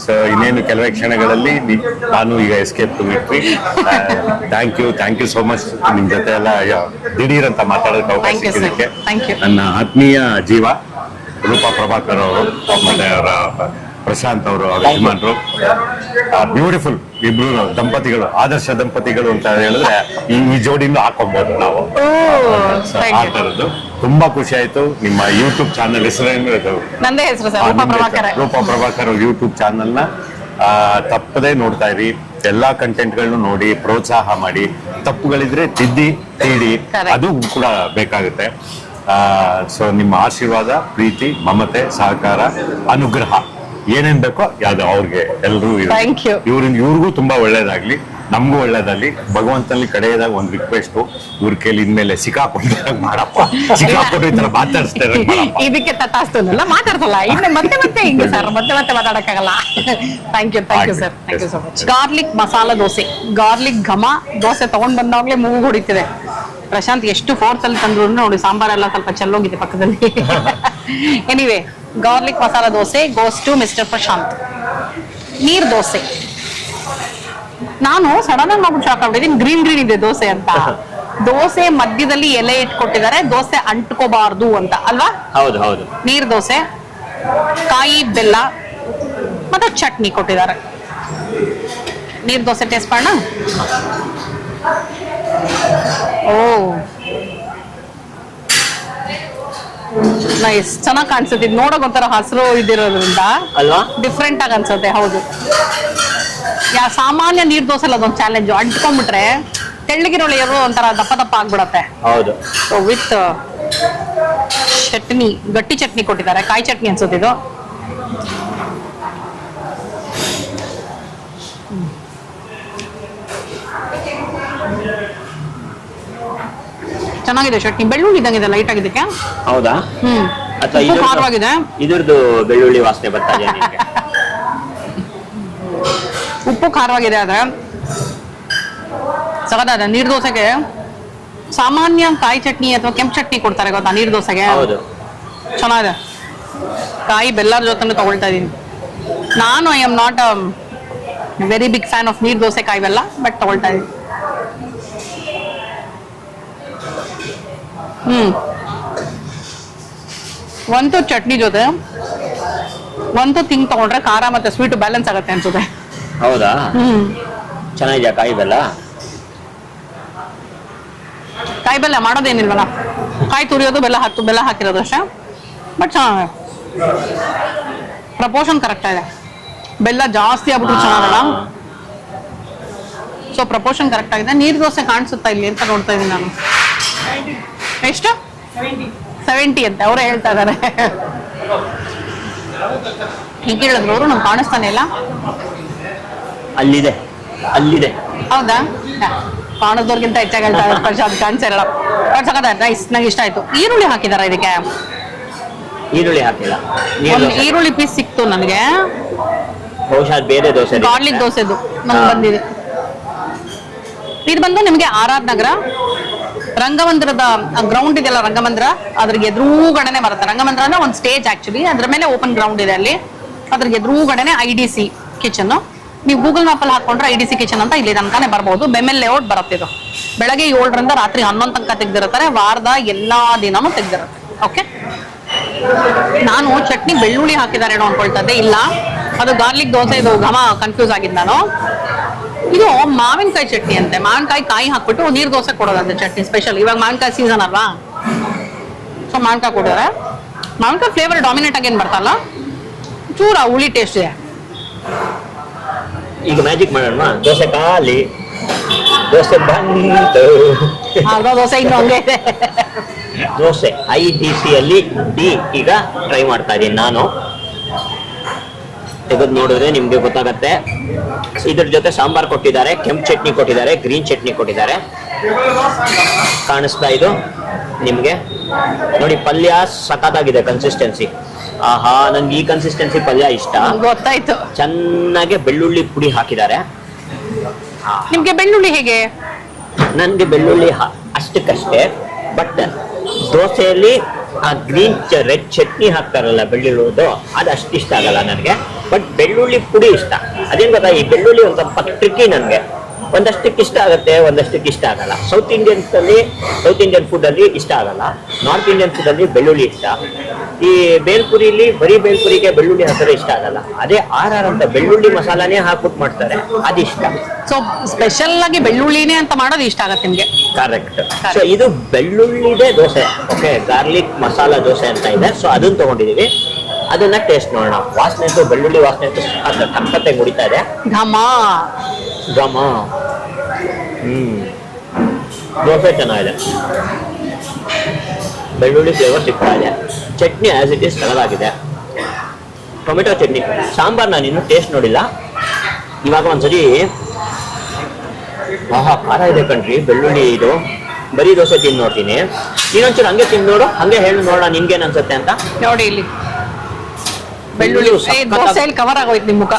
ಸೊ ಇನ್ನೇನು ಕೆಲವೇ ಕ್ಷಣಗಳಲ್ಲಿ ನಾನು ಈಗ escape to victory. Thank you so much. ನಿಮ್ ಜೊತೆ ಎಲ್ಲ ದಿಢೀರ್ ಅಂತ ಮಾತಾಡೋಕೆ ಅವಕಾಶ ಸಿಕ್ಕಿದ್ದಕ್ಕೆ. ನನ್ನ ಆತ್ಮೀಯ ಜೀವ ರೂಪಾ ಪ್ರಭಾಕರ್ ಅವರು, ಮತ್ತೆ ಅವರ ಪ್ರಶಾಂತ್ ಅವರು, ಅವ್ರ ಯಜಮಾನ್ರು, ಬ್ಯೂಟಿಫುಲ್ ಇಬ್ರು ದಂಪತಿಗಳು, ಆದರ್ಶ ದಂಪತಿಗಳು ಅಂತ ಹೇಳಿದ್ರೆ ಈ ಜೋಡಿನೂ ಹಾಕೊಬಹುದು ನಾವು. ಆ ತರದ್ದು ತುಂಬಾ ಖುಷಿ ಆಯ್ತು. ನಿಮ್ಮ ಯೂಟ್ಯೂಬ್ ಚಾನಲ್ ಹೆಸರೇನು? ನಂದೇ ಹೆಸರು sir, Roopa Prabhakar YouTube channel ನ ತಪ್ಪದೇ ನೋಡ್ತಾ ಇರಿ. ಎಲ್ಲಾ ಕಂಟೆಂಟ್ ಗಳನ್ನು ನೋಡಿ, ಪ್ರೋತ್ಸಾಹ ಮಾಡಿ. ತಪ್ಪುಗಳಿದ್ರೆ ತಿದ್ದಿ ತೀಡಿ, ಅದು ಕೂಡ ಬೇಕಾಗುತ್ತೆ. ಸೊ ನಿಮ್ಮ ಆಶೀರ್ವಾದ, ಪ್ರೀತಿ, ಮಮತೆ, ಸಹಕಾರ, ಅನುಗ್ರಹ ಏನೇನ್ ಬೇಕೋ ಯಾವ್ದು ಅವ್ರಿಗೆ ಎಲ್ರೂ ಇವ್ರಿಗೂ ತುಂಬಾ ಒಳ್ಳೇದಾಗ್ಲಿ, ನಮಗೂ ಒಳ್ಳೇದಾಗ್ಲಿ. ಭಗವಂತನಲ್ಲಿ ಕಡೆಯದಾಗ ಒಂದ್ ರಿಕ್ವೆಸ್ಟ್, ಇವ್ರ ಕೈಲಿ ಇನ್ಮೇಲೆ ಸಿಕ್ಕಾಕೊಂಡಾಗ ಮಾಡಪ್ಪ, ಸಿಕ್ಕಾಕೊಂಡು ಈ ತರ ಮಾತಾಡಿಸ್ತಾ ಇದಕ್ಕೆ ತಟಾಸ್ತಲ್ಲ ಮಾತಾಡ್ತಲ್ಲ. ಇನ್ನು ಮತ್ತೆ ಹಿಂಗೆ ಸರ್, ಮತ್ತೆ ಮಾತಾಡಕ್ಕಾಗಲ್ಲ. Thank you sir, thank you so much. Garlic masala dosa, garlic ಘಮ ದೋಸೆ ತಗೊಂಡ್ ಬಂದಾಗ್ಲೇ ಮೂಗು ಹೊಡಿತಿದೆ. ಪ್ರಶಾಂತ್ ಎಷ್ಟು ಫೋರ್ಸ್ ಅಲ್ಲಿ ತಂದ್ರು ನೋಡಿ, ಸಾಂಬಾರೆಲ್ಲ ಸ್ವಲ್ಪ ಚೆಲ್ಲೋಗಿದೆ ಪಕ್ಕದಲ್ಲಿ. Anyway, garlic masala dosa goes to mister Prashanth. Neer dosa ನಾನು ಸಡನ್ ಆಗಿ ಮಾಡ್ಬಿಟ್ಟು ಶಾಕ್ ಆಗ್ಬಿಟ್ಟಿದ್ದೀನಿ. ಗ್ರೀನ್ ಇದೆ ದೋಸೆ ಅಂತ. ದೋಸೆ ಮಧ್ಯದಲ್ಲಿ ಎಲೆ ಇಟ್ಕೊಟ್ಟಿದ್ದಾರೆ, ದೋಸೆ ಅಂಟ್ಕೋಬಾರ್ದು ಅಂತ ಅಲ್ವಾ? ಹೌದು. ನೀರ್ ದೋಸೆ, ಕಾಯಿ ಬೆಲ್ಲ ಮತ್ತೆ ಚಟ್ನಿ ಕೊಟ್ಟಿದ್ದಾರೆ. ನೀರ್ ದೋಸೆ ಟೇಸ್ಟ್ ಮಾಡೋಣ. ಓ ನೈಸ್, ಚೆನ್ನಾಗಿ ಕಾಣಿಸುತ್ತೆ. ಇದು ನೋಡೋಕೆ ಒಂಥರ ಹಸಿರು ಇದಿರೋದ್ರಿಂದ ಅಲ್ವಾ, ಡಿಫ್ರೆಂಟ್ ಆಗಿ ಅನ್ಸುತ್ತೆ. ಹೌದು, ಸಾಮಾನ್ಯ ನೀರ್ ದೋಸೆ ಅಲ್ಲ, ಅದೊಂದು ಚಾಲೆಂಜ್. ಅಂಟ್ಕೊಂಡ್ಬಿಟ್ರೆ ತೆಳ್ಳಗಿರೋಳು ಏನೋ ಒಂಥರ ದಪ್ಪ ಆಗ್ಬಿಡತ್ತೆ. ಹೌದು. ವಿತ್ ಚಟ್ನಿ, ಗಟ್ಟಿ ಚಟ್ನಿ ಕೊಟ್ಟಿದ್ದಾರೆ, ಕಾಯಿ ಚಟ್ನಿ ಅನ್ಸುತ್ತೆ ಇದು. ಚೆನ್ನಾಗಿದೆ ಚಟ್ನಿ. ಬೆಳ್ಳುಳ್ಳಿ ಇದ್ದಂಗಿದೆ ಲೈಟ್ ಆಗಿದ್ದಕ್ಕೆ. ಹೌದಾ? ಖಾರವಾಗಿದೆ. ಇದ್ರದ್ದು ಬೆಳ್ಳುಳ್ಳಿ ವಾಸನೆ ಬರ್ತಾ ಇದೆ. ಉಪ್ಪು ಖಾರವಾಗಿದೆ. ಆದ್ರೆ ಸಗದ ನೀರ್ ದೋಸೆಗೆ ಸಾಮಾನ್ಯ ಕಾಯಿ ಚಟ್ನಿ ಅಥವಾ ಕೆಂಪು ಚಟ್ನಿ ಕೊಡ್ತಾರೆ ಗೊತ್ತಾ ನೀರ್ ದೋಸೆಗೆ, ಹೌದು. ಚೆನ್ನಾಗಿದೆ. ಕಾಯಿ ಬೆಲ್ಲದ ಜೊತೆ ತಗೊಳ್ತಾ ಇದೀನಿ ನಾನು. I am not a very big fan of neer dosa ಕಾಯಿ ಬೆಲ್ಲ, ಬಟ್ ತಗೊಳ್ತಾ ಇದೀನಿ. ಒಂದು ಚಟ್ನಿ ಜೊತೆ ಒಂದು ತಿಂಗ್ ತಗೊಂಡ್ರೆ ಖಾರ ಮತ್ತೆ ಸ್ವೀಟ್ ಬ್ಯಾಲೆನ್ಸ್ ಆಗುತ್ತೆ ಅನ್ಸುತ್ತೆ. ಹೌದಾ? ಚೆನ್ನಾಗಿದ್ಯಾ ಕಾಯಿ ಬೆಲ್ಲ? ಕಾಯಿ ಬೆಲ್ಲ ಮಾಡೋದೇನಿಲ್ವಲ್ಲ, ಕಾಯಿ ತುರಿಯೋದು ಬೆಲ್ಲ ಹಾಕಿರೋದು ಅಷ್ಟೇ. ಬಟ್ ಚೆನ್ನಾಗಿದೆ, ಪ್ರಪೋರ್ಷನ್ ಕರೆಕ್ಟ್ ಇದೆ. ಬೆಲ್ಲ ಜಾಸ್ತಿ ಆಗ್ಬಿಟ್ಟು ಚೆನ್ನಾಗಲ್ಲ, ಸೊ ಪ್ರಪೋರ್ಷನ್ ಕರೆಕ್ಟ್ ಆಗಿದೆ. ನೀರ್ ದೋಸೆ ಕಾಣಿಸುತ್ತಾ ಇಲ್ಲಿ ಅಂತ ನೋಡ್ತಾ ಇದೀನಿ ನಾನು. ಎಷ್ಟು? 70 ಅಂತ ಅವರೇ ಹೇಳ್ತಾ ಇದಾರೆ. ಹೀಗೆ ಹೇಳಿದ್ರು ಅವರು, ನಮ್ಗೆ ಕಾಣಿಸ್ತಾನೆ ಇಲ್ಲ. ಅಲ್ಲಿದೆ. ಹೌದಾ? ಕಾಣಿಸ್ದವ್ರಿಗಿಂತ ಹೆಚ್ಚಾಗಿ ಹೇಳ್ತಾ ಇದ್ದಾರೆ, ಅದು ಕಾಣಿಸಿರಲ್ಲ. ಬಟ್ ಸಕತ್ತ ನೈಸ್, ನಂಗೆ ಇಷ್ಟ ಆಯ್ತು. ಈರುಳ್ಳಿ ಹಾಕಿದಾರ ಇದಕ್ಕೆ? ಈರುಳ್ಳಿ ಹಾಕಿಲ್ಲ. ಒಂದು ಈರುಳ್ಳಿ ಪೀಸ್ ಸಿಕ್ತು ನನಗೆ, ಬಹುಶಃ ಬೇರೆ ದೋಸೆ, ಗಾರ್ಲಿಕ್ ದೋಸೆದು ನಮ್ಗೆ ಬಂದಿದೆ. ಇದು ಬಂದು ನಿಮಗೆ RR ನಗರ ರಂಗಮಂದಿರದ ಗ್ರೌಂಡ್ ಇದೆಯಲ್ಲ, ರಂಗಮಂದಿರ ಅದ್ರ ಎದುರುಗಡೆನೆ ಬರುತ್ತೆ. ರಂಗಮಂದಿರ ಅಂದ್ರೆ ಒಂದು ಸ್ಟೇಜ್ ಆಕ್ಚುಲಿ, ಅದ್ರ ಮೇಲೆ ಓಪನ್ ಗ್ರೌಂಡ್ ಇದೆ ಅಲ್ಲಿ. ಅದ್ರ ಎದುರುಗಡೆನೆ IDC ಕಿಚನ್. ನೀವು ಗೂಗಲ್ ಮ್ಯಾಪ್ ಅಲ್ಲಿ ಹಾಕೊಂಡ್ರೆ IDC ಕಿಚನ್ ಅಂತ ಇಲ್ಲಿ ತನಕನೇ ಬರ್ಬೋದು. ಬೆಮೆಲ್ ಲೇಔಟ್ ಬರುತ್ತೆ. ಇದು ಬೆಳಗ್ಗೆ 7ರಿಂದ ರಾತ್ರಿ 11 ತನಕ ತೆಗ್ದಿರ್ತಾರೆ, ವಾರದ ಎಲ್ಲಾ ದಿನನೂ ತೆಗ್ದಿರುತ್ತೆ. ಓಕೆ, ನಾನು ಚಟ್ನಿ ಬೆಳ್ಳುಳ್ಳಿ ಹಾಕಿದಾರೇನೋ ಅನ್ಕೊಳ್ತಾ ಇದ್ದೆ, ಇಲ್ಲ ಅದು ಗಾರ್ಲಿಕ್ ದೋಸೆ. ಇದು ಘಮ ಕನ್ಫ್ಯೂಸ್ ಆಗಿದ್ದು ನಾನು. ಇದು ಮಾವಿನಕಾಯಿ ಚಟ್ನಿ ಅಂತೆ. ಮಾವಿನಕಾಯಿ ಕಾಯಿ ಹಾಕ್ಬಿಟ್ಟು ನೀರ್ ದೋಸೆ ಕೊಡೋದಂತೆ ಚಟ್ನಿ ಸ್ಪೆಷಲ್. ಇವಾಗ ಮಾವಿನಕಾಯಿ ಸೀಸನ್ ಅಲ್ವಾ, ಸೊ ಮಾವಿನಕಾಯಿ ಕೊಡೋರೆ. ಮಾವಿನಕಾಯಿ ಫ್ಲೇವರ್ ಡಾಮಿನೇಟ್ ಆಗಿ ಏನ್ ಬರ್ತಲ್ಲ, ಚೂರ ಹುಳಿ ಟೇಸ್ಟ್ ಇದೆ. ಈಗ ಮ್ಯಾಜಿಕ್ ಮಾಡೋಣ. ದೋಸೆ ಖಾಲಿ, ದೋಸೆ ಬಂತು. ಅರ್ಧ ದೋಸೆ ಇನ್ನು ಹಂಗೆ ಇದೆ. ದೋಸೆ IDC ಅಲ್ಲಿ D ಈಗ ಟ್ರೈ ಮಾಡ್ತಾ ಇದೀನಿ ನಾನು. ತೆಗೆದು ನೋಡಿದ್ರೆ ನಿಮ್ಗೆ ಗೊತ್ತಾಗತ್ತೆ. ಇದ್ರ ಜೊತೆ ಸಾಂಬಾರ್ ಕೊಟ್ಟಿದ್ದಾರೆ, ಕೆಂಪು ಚಟ್ನಿ ಕೊಟ್ಟಿದ್ದಾರೆ, ಗ್ರೀನ್ ಚಟ್ನಿ ಕೊಟ್ಟಿದ್ದಾರೆ. ಕಾಣಿಸ್ತಾ ಇದು ನಿಮ್ಗೆ ನೋಡಿ. ಪಲ್ಯ ಸಖತ್ತಾಗಿದೆ ಕನ್ಸಿಸ್ಟೆನ್ಸಿ. ಆಹಾ, ನನ್ಗೆ ಈ ಕನ್ಸಿಸ್ಟೆನ್ಸಿ ಪಲ್ಯ ಇಷ್ಟ. ಗೊತ್ತಾಯ್ತು. ಚೆನ್ನಾಗಿ ಬೆಳ್ಳುಳ್ಳಿ ಪುಡಿ ಹಾಕಿದ್ದಾರೆ. ನಿಮ್ಗೆ ಬೆಳ್ಳುಳ್ಳಿ ಹೇಗೆ? ನನ್ಗೆ ಬೆಳ್ಳುಳ್ಳಿ ಅಷ್ಟಕ್ಕಷ್ಟೇ. ಬಟ್ ದೋಸೆಯಲ್ಲಿ ಆ ಗ್ರೀನ್ ರೆಡ್ ಚಟ್ನಿ ಹಾಕ್ತಾರಲ್ಲ ಬೆಳ್ಳುಳ್ಳಿದು, ಅದು ಅಷ್ಟು ಇಷ್ಟ ಆಗಲ್ಲ ನನಗೆ. ಬಟ್ ಬೆಳ್ಳುಳ್ಳಿ ಪುಡಿ ಇಷ್ಟ. ಅದೇನ್ ಗೊತ್ತಾ, ಈ ಬೆಳ್ಳುಳ್ಳಿ ಒಂದು ಸ್ವಲ್ಪ ಟ್ರಿಕ್ಕಿ ನನಗೆ. ಒಂದಷ್ಟಕ್ಕೆ ಇಷ್ಟ ಆಗುತ್ತೆ, ಒಂದಷ್ಟಕ್ಕೆ ಇಷ್ಟ ಆಗಲ್ಲ. ಸೌತ್ ಇಂಡಿಯನ್ ಫುಡ್ ಅಲ್ಲಿ ಇಷ್ಟ ಆಗಲ್ಲ. ನಾರ್ತ್ ಇಂಡಿಯನ್ ಫುಡ್ ಅಲ್ಲಿ ಬೆಳ್ಳುಳ್ಳಿ ಇಷ್ಟ. ಈ ಬೇಲ್ಪುರಿಲಿ ಬರೀ ಬೇಲ್ಪುರಿಗೆ ಬೆಳ್ಳುಳ್ಳಿ ಹಾಕಿದ್ರೆ ಇಷ್ಟ ಆಗಲ್ಲ. ಅದೇ RR ಅಂತ ಬೆಳ್ಳುಳ್ಳಿ ಮಸಾಲಾನೇ ಹಾಕ್ಬಿಟ್ಟು ಮಾಡ್ತಾರೆ, ಅದಿಷ್ಟ. ಸೊ ಸ್ಪೆಷಲ್ ಆಗಿ ಬೆಳ್ಳುಳ್ಳಿನೇ ಅಂತ ಮಾಡೋದು ಇಷ್ಟ ಆಗತ್ತೆ ನಿಮ್ಗೆ? ಕರೆಕ್ಟ್. ಸೊ ಇದು ಬೆಳ್ಳುಳ್ಳಿದೇ ದೋಸೆ. ಓಕೆ, ಗಾರ್ಲಿಕ್ ಮಸಾಲಾ ದೋಸೆ ಅಂತ ಇದೆ. ಸೊ ಅದನ್ನ ತಗೊಂಡಿದೀವಿ, ಅದನ್ನ ಟೇಸ್ಟ್ ಮಾಡೋಣ. ವಾಸನೆ ಅಂತೂ ಬೆಳ್ಳುಳ್ಳಿ ವಾಸನೆ ಅಂತೂ ಕಂಪತ್ತೆ ಮುಡಿತಾ ಇದೆ. ಘಮ ದೋಸೆ ಚೆನ್ನಾಗಿದೆ, ಬೆಳ್ಳುಳ್ಳಿ ಫ್ಲೇವರ್ ಸಿಗ್ತಾ ಇದೆ. ಚಟ್ನಿ ಆಸ್ ಇಟ್ ಈಸ್ ಚೆನ್ನಾಗಿದೆ. ಟೊಮೆಟೊ ಚಟ್ನಿ. ಸಾಂಬಾರ್ ನಾನು ಇನ್ನೂ ಟೇಸ್ಟ್ ನೋಡಿಲ್ಲ. ಇವಾಗ ಒಂದ್ಸರಿ ಆಹಾ ಖಾರ ಇದೆ ಕಣ್ರಿ ಬೆಳ್ಳುಳ್ಳಿ. ಇದು ಬರೀ ದೋಸೆ ತಿಂದು ನೋಡ್ತೀನಿ. ಇನ್ನೊಂಚೂರು ಹಂಗೆ ತಿಂದು ನೋಡು, ಹಂಗೆ ಹೇಳಿ ನೋಡೋಣ ನಿನ್ಗೇನ್ ಅನ್ಸುತ್ತೆ ಅಂತ. ನೋಡಿ ಇಲ್ಲಿ ಬೆಳ್ಳುಳ್ಳಿ ದೋಸೆಯಲ್ಲಿ ಕವರ್ ಆಗೋಯ್ತು ನಿಮ್ ಮುಖ.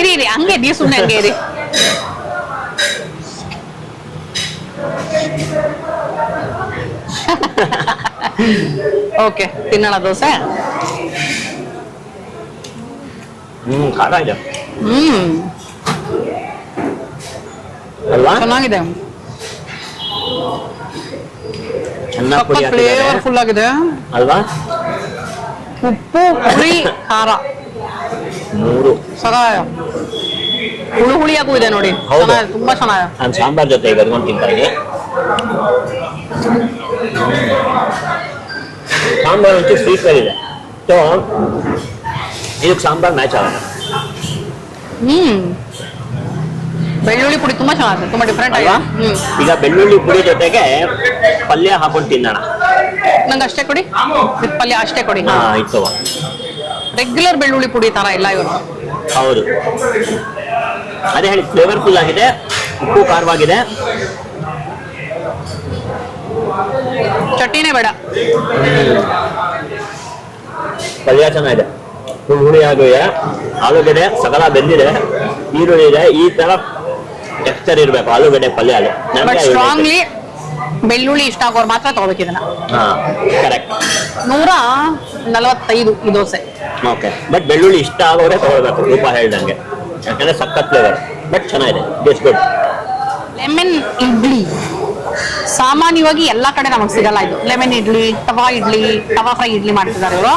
ಇರಿ ಹಂಗೆ ನೀವು ಸುಮ್ಮನೆ ಹಂಗೆ ಇರಿ. ಓಕೆ, ತಿನ್ನೋಣ ದೋಸೆ. ಖಾರ ಇದೆ ಅಲ್ವಾ? ಚೆನ್ನಾಗಿದೆ, ಫ್ಲೇವರ್ಫುಲ್ ಆಗಿದೆ ಅಲ್ವಾ? ಉಪ್ಪು ಹುಳಿ ಖಾರ ಮೂರು ಹುಳಿಯಾಗೂ ಇದೆ ನೋಡಿ. ತುಂಬಾ ಚೆನ್ನಾಗಿದೆ. ನಾನು ಸಾಂಬಾರ್ ಜೊತೆ ಈಗ ಅದ್ಕೊಂಡು ತಿಂತಾ ಇದ್ದೀನಿ. ಸಾಂಬಾರ್ ಒಂಚೂರು ಸ್ವೀಟ್ ಇದೆ. ಸೊ ಇದಕ್ಕೆ ಸಾಂಬಾರ್ ಮ್ಯಾಚ್ ಆಗುತ್ತೆ. ಬೆಳ್ಳುಳ್ಳಿ ಪುಡಿ ತುಂಬಾ ಚೆನ್ನಾಗಿದೆ, ತುಂಬಾ ಡಿಫ್ರೆಂಟ್ ಆಗಿದೆ. ಈಗ ಬೆಳ್ಳುಳ್ಳಿ ಪುಡಿ ಜೊತೆಗೆ ಪಲ್ಯ ಹಾಕೊಂಡು ತಿನ್ನೋಣ. ನಂಗೆ ಅಷ್ಟೇ ಕೊಡಿ, ಪಲ್ಯ ಅಷ್ಟೇ ಕೊಡಿ. ಆಯ್ತು. ರೆಗ್ಯುಲರ್ ಬೆಳ್ಳುಳ್ಳಿ ಪುಡಿ ತರ ಇಲ್ಲ ಇವರು. ಹೌದು, ಅದೇ ಹೇಳಿ ಫ್ಲೇವರ್ಫುಲ್ ಆಗಿದೆ, ಉಪ್ಪು ಖಾರವಾಗಿದೆ. ಚಟ್ನಿನೇ ಬೇಡ. ಪಲ್ಯ ಚೆನ್ನಾಗಿದೆ, ಹುಳಿ ಆಗಿದೆ, ಆಲೂಗಡ್ಡೆ ಸಕಲ ಬೆಂದಿದೆ, ಈರುಳ್ಳಿ ಇದೆ. ಈ ತರ ಟೆಕ್ಸ್ಚರ್ ಇರಬೇಕು ಆಲೂಗಡ್ಡೆ ಪಲ್ಯ ಅದು ಬಟ್ ಸ್ಟ್ರಾಂಗ್ಲಿ ಬೆಳ್ಳುಳ್ಳಿ ಇಷ್ಟ ಆಗೋರು ಮಾತ್ರ ತಗೋಬೇಕು ಇದನ್ನ. ಹಾ ಕರೆಕ್ಟ್. 145 ಈ ದೋಸೆ. ಓಕೆ, ಬಟ್ ಬೆಳ್ಳುಳ್ಳಿ ಇಷ್ಟ ಆಗೋರೆ ತಗೊಳ್ಬೇಕು ರೂಪ ಹೇಳ್ದಂಗೆ, ಯಾಕಂದ್ರೆ ಸಖತ್ ಫ್ಲೇವರ್. ಬಟ್ ಚೆನ್ನಾಗಿದೆ, ಇಟ್ಸ್ ಗುಡ್. ಲೆಮನ್ ಇಡ್ಲಿ ಸಾಮಾನ್ಯವಾಗಿ ಎಲ್ಲಾ ಕಡೆ ನಮಗೆ ಸಿಗಲ್ಲ. ಇದು ಲೆಮನ್ ಇಡ್ಲಿ, ತವಾ ಫ್ರೈ ಇಡ್ಲಿ ಮಾಡ್ತಿದ್ದಾರೆ ಇವರು.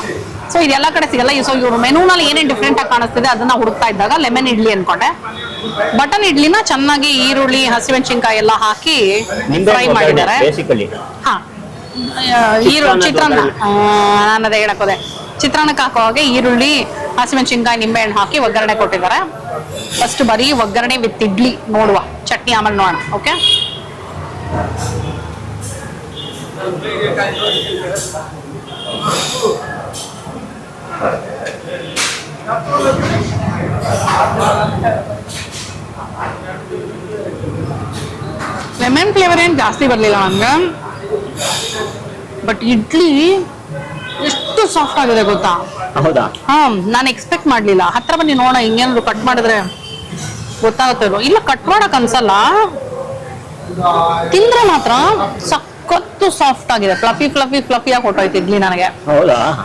ಸೊ ಇದೆಲ್ಲ ಕಡೆ ಸಿಗಲ್ಲ. ಸೊ ಇವರು ಮೆನೂನಲ್ಲಿ ಏನೇನು ಡಿಫ್ರೆಂಟ್ ಆಗಿ ಕಾಣಿಸ್ತಿದೆ ಅದನ್ನ ಹುಡುಕ್ತಾ ಇದ್ದಾಗ ಲೆಮನ್ ಇಡ್ಲಿ ಅನ್ಕೊಂಡೆ. ಬಟನ್ ಇಡ್ಲಿನ ಚೆನ್ನಾಗಿ ಈರುಳ್ಳಿ, ಹಸಿಮೆಣಸಿನ್ಕಾಯಿ ಎಲ್ಲ ಹಾಕಿ ಫ್ರೈ ಮಾಡಿದ್ದಾರೆ. ಹಾ, ಚಿತ್ರಾನ್ನ ನಾನು ಅದೇ ಹೇಳಕ್ ಹೋದೆ. ಚಿತ್ರಾನ್ನಕ್ಕೆ ಹಾಕೋ ಹಾಗೆ ಈರುಳ್ಳಿ, ಹಸಿಮೆಣಸಿನ್ಕಾಯಿ, ನಿಂಬೆಹಣ್ಣು ಹಾಕಿ ಒಗ್ಗರಣೆ ಕೊಟ್ಟಿದ್ದಾರೆ. ಫಸ್ಟ್ ಬರೀ ಒಗ್ಗರಣೆ ವಿತ್ ಇಡ್ಲಿ ನೋಡುವ, ಚಟ್ನಿ ಆಮೇಲೆ ನೋಡೋಣ. ಓಕೆ, ಲೆಮನ್ ಫ್ಲೇವರ್ ಏನು ಜಾಸ್ತಿ ಬರಲಿಲ್ಲ ನಮ್ಗೆ. ಬಟ್ ಇಡ್ಲಿ ಎಷ್ಟು ಸಾಫ್ಟ್ ಆಗಿದೆ ಗೊತ್ತಾ? ಹೌದಾ? ಹಾ, ನಾನು ಎಕ್ಸ್ಪೆಕ್ಟ್ ಮಾಡ್ಲಿಲ್ಲ. ಹತ್ರ ಬನ್ನಿ ನೋಡೋಣ, ಹಿಂಗೇನಾದ್ರು ಕಟ್ ಮಾಡಿದ್ರೆ ಗೊತ್ತಾಗುತ್ತೆ. ಇಲ್ಲ, ಕಟ್ ಮಾಡಕ್ ಅನ್ಸಲ್ಲ, ತಿಂದ್ರೆ ಮಾತ್ರ ಸಖತ್ತು ಸಾಫ್ಟ್ ಆಗಿದೆ. ಫ್ಲಫಿ ಆಗಿ ಹೊಟ್ಟೋಯ್ತು ಇಡ್ಲಿ ನನಗೆ.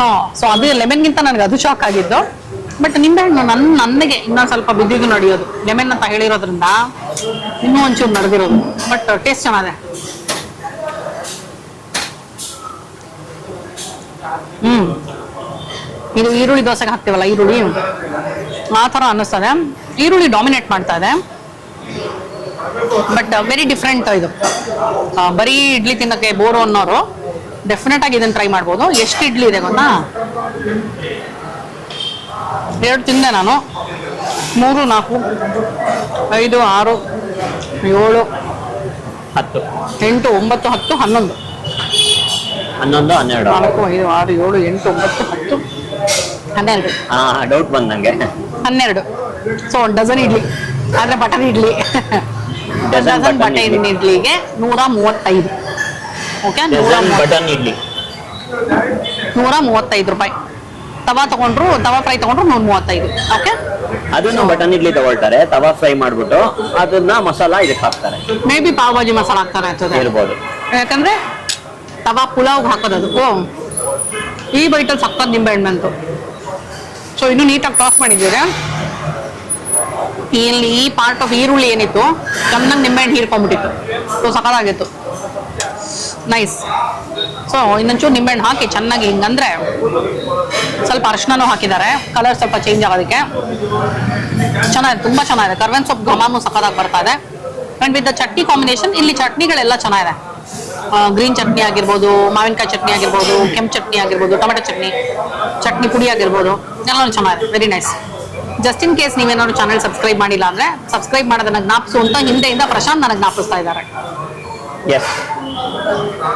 ಹಾ, ಸೊ ಅದು ಲೆಮನ್ಗಿಂತ ನನಗೆ ಅದು ಶಾಕ್ ಆಗಿದ್ದು. ಬಟ್ ನಿಂಬೆಹಣ್ಣು ನನಗೆ ಇನ್ನೊಂದು ಸ್ವಲ್ಪ ಬಿದ್ದಿದ್ದು ನಡೆಯೋದು. ಲೆಮನ್ ಅಂತ ಹೇಳಿರೋದ್ರಿಂದ ಇನ್ನೂ ಒಂಚೂರು ನಡೆದಿರೋದು. ಬಟ್ ಟೇಸ್ಟ್ ಚೆನ್ನಾಗಿದೆ. ಇದು ಈರುಳ್ಳಿ ದೋಸೆಗೆ ಹಾಕ್ತೀವಲ್ಲ, ಈರುಳ್ಳಿ ಆ ಥರ ಅನ್ನಿಸ್ತದೆ. ಈರುಳ್ಳಿ ಡಾಮಿನೇಟ್ ಮಾಡ್ತಾ ಇದೆ. ಬಟ್ ವೆರಿ ಡಿಫ್ರೆಂಟ್ ಇದು. ಬರೀ ಇಡ್ಲಿ ತಿನ್ನಕ್ಕೆ ಬೋರು ಅನ್ನೋರು ಡೆಫಿನೆಟ್ ಆಗಿ ಇದನ್ನ ಟ್ರೈ ಮಾಡ್ಬೋದು. ಎಷ್ಟು ಇಡ್ಲಿ ಇದೆ ಗೊತ್ತಾ? 2 ತಿಂದೆ ನಾನು. 3, 4, 5, 6, 7, 10, 8, 9, 10, 11, 12, 4, 5, 6, 7, 8, 9, 10, 12. ಡೌಟ್ ಬಂದ್ ನಂಗೆ. 12. ಸೊ ಡಜನ್ ಇಡ್ಲಿ, ಆದ್ರೆ ಬಟರ್ ಇಡ್ಲಿ. ಡಜನ್ ಬಟನ್ ಇಡ್ಲಿಗೆ 135. ಓಕೆ, 135 ರೂಪಾಯಿ. ತವಾ ಫ್ರೈ ತಗೊಂಡ್ರು 135. ಓಕೆ, ಅದನ್ನು ಬಟನ್ ಇಡ್ಲಿ ತಗೊಳ್ತಾರೆ, ತವಾ ಫ್ರೈ ಮಾಡ್ಬಿಟ್ಟು ಅದನ್ನ ಮಸಾಲಾ ಇದಕ್ಕೆ ಹಾಕ್ತಾರೆ. ಮೇ ಬಿ ಪಾವ್ ಭಾಜಿ ಮಸಾಲ ಹಾಕ್ತಾರೆ ಅಂತದೆ ಇರ್ಬೋದು. ಯಾಕಂದ್ರೆ ತವಾ ಪುಲಾವ್ ಹಾಕೋದು ಅದಕ್ಕೂ. ಈ ಬೈಟಲ್ಲಿ ಸಕ್ಕತ್ ನಿಂಬೆಹಣ್ಣು ಬಂತು. ಸೊ ಇನ್ನು ನೀಟಾಗಿ ಟಾಸ್ ಮಾಡಿದ್ದೀರಾ. ಇಲ್ಲಿ ಈ ಪಾರ್ಟ್ ಆಫ್ ಈರುಳ್ಳಿ ಏನಿತ್ತು ಚೆನ್ನಾಗಿ ನಿಂಬೆಹಣ್ಣು ಹೀರ್ಕೊಂಡ್ಬಿಟ್ಟಿತ್ತು. ಸೊ ಸಕ್ಕತ್ತಾಗಿತ್ತು, ನೈಸ್. ಸೊ ಇನ್ನೊಂಚೂರು ನಿಂಬೆಹಣ್ಣು ಹಾಕಿ ಚೆನ್ನಾಗಿ ಹಿಂಗಂದ್ರೆ ಸ್ವಲ್ಪ ಅರಿಶಿನೂ ಹಾಕಿದ್ದಾರೆ, ಕಲರ್ ಸ್ವಲ್ಪ ಚೇಂಜ್ ಆಗೋದಕ್ಕೆ. ಚೆನ್ನಾಗಿದೆ, ತುಂಬ ಚೆನ್ನಾಗಿದೆ. ಕರ್ಬೇವಿನ ಸೊಪ್ಪು ಘಮನೂ ಸಕ್ಕತ್ತಾಗಿ ಬರ್ತಾ ಇದೆ. And with the chutney combination, ಇಲ್ಲಿ ಚಟ್ನಿಗಳೆಲ್ಲ ಚೆನ್ನಾಗಿದೆ. ಗ್ರೀನ್ ಚಟ್ನಿ ಆಗಿರ್ಬೋದು, ಮಾವಿನಕಾಯಿ ಚಟ್ನಿ ಆಗಿರ್ಬೋದು, ಕೆಂಪು ಚಟ್ನಿ ಆಗಿರ್ಬೋದು, ಟೊಮೆಟೊ ಚಟ್ನಿ ಪುಡಿ ಆಗಿರ್ಬೋದು, ಎಲ್ಲನೂ ಚೆನ್ನಾಗಿದೆ. Very nice. Just in case ನೀವೇನಾದ್ರು ಚಾನಲ್ ಸಬ್ಸ್ಕ್ರೈಬ್ ಮಾಡಿಲ್ಲ ಅಂದ್ರೆ ಸಬ್ಸ್ಕ್ರೈಬ್ ಮಾಡೋದನ್ನ ಜ್ಞಾಪಿಸು ಅಂತ ಹಿಂದೆಯಿಂದ ಪ್ರಶಾಂತ್ ನನಗೆ ಜ್ಞಾಪಿಸ್ತಾ ಇದ್ದಾರೆ.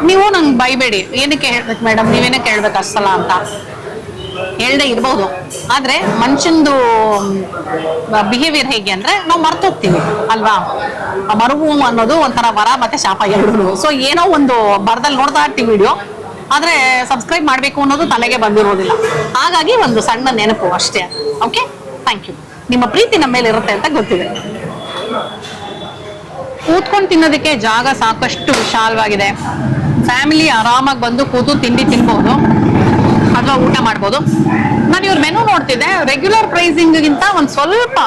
ನೀವು ನಂಗೆ ಬೈಬೇಡಿ, ಏನಕ್ಕೆ ಹೇಳ್ಬೇಕು ಮೇಡಮ್, ನೀವೇನಕ್ಕೆ ಹೇಳ್ಬೇಕು ಅಷ್ಟಲ್ಲ ಅಂತ ಹೇಳ್ದೆ ಇರ್ಬೋದು. ಆದ್ರೆ ಮನುಷ್ಯಂದು ಬಿಹೇವಿಯರ್ ಹೇಗೆ ಅಂದ್ರೆ ನಾವು ಮರ್ತೋಗ್ತೀವಿ ಅಲ್ವಾ. ಮರುವು ಅನ್ನೋದು ಒಂಥರ ವರ ಮತ್ತೆ ಶಾಪ ಎರಡು. ಸೊ ಏನೋ ಒಂದು ಬರದಲ್ಲಿ ನೋಡ್ತಾ ಇರ್ತೀವಿ ವಿಡಿಯೋ, ಆದ್ರೆ ಸಬ್ಸ್ಕ್ರೈಬ್ ಮಾಡ್ಬೇಕು ಅನ್ನೋದು ತಲೆಗೆ ಬಂದಿರೋದಿಲ್ಲ. ಹಾಗಾಗಿ ಒಂದು ಸಣ್ಣ ನೆನಪು ಅಷ್ಟೇ. Okay, thank you. ನಿಮ್ಮ ಪ್ರೀತಿ ನಮ್ಮ ಮೇಲೆ ಇರುತ್ತೆ ಅಂತ ಗೊತ್ತಿದೆ. ಕೂತ್ಕೊಂಡು ತಿನ್ನೋದಕ್ಕೆ ಜಾಗ ಸಾಕಷ್ಟು ವಿಶಾಲವಾಗಿದೆ. ಫ್ಯಾಮಿಲಿ ಆರಾಮಾಗಿ ಬಂದು ಕೂತು ತಿಂಡಿ ತಿನ್ಬಹುದು ಅಥವಾ ಊಟ ಮಾಡ್ಬೋದು. ನಾನು ಇವ್ರ ಮೆನು ನೋಡ್ತಿದ್ದೆ, ರೆಗ್ಯುಲರ್ ಪ್ರೈಸಿಂಗ್ಗಿಂತ ಒಂದು ಸ್ವಲ್ಪ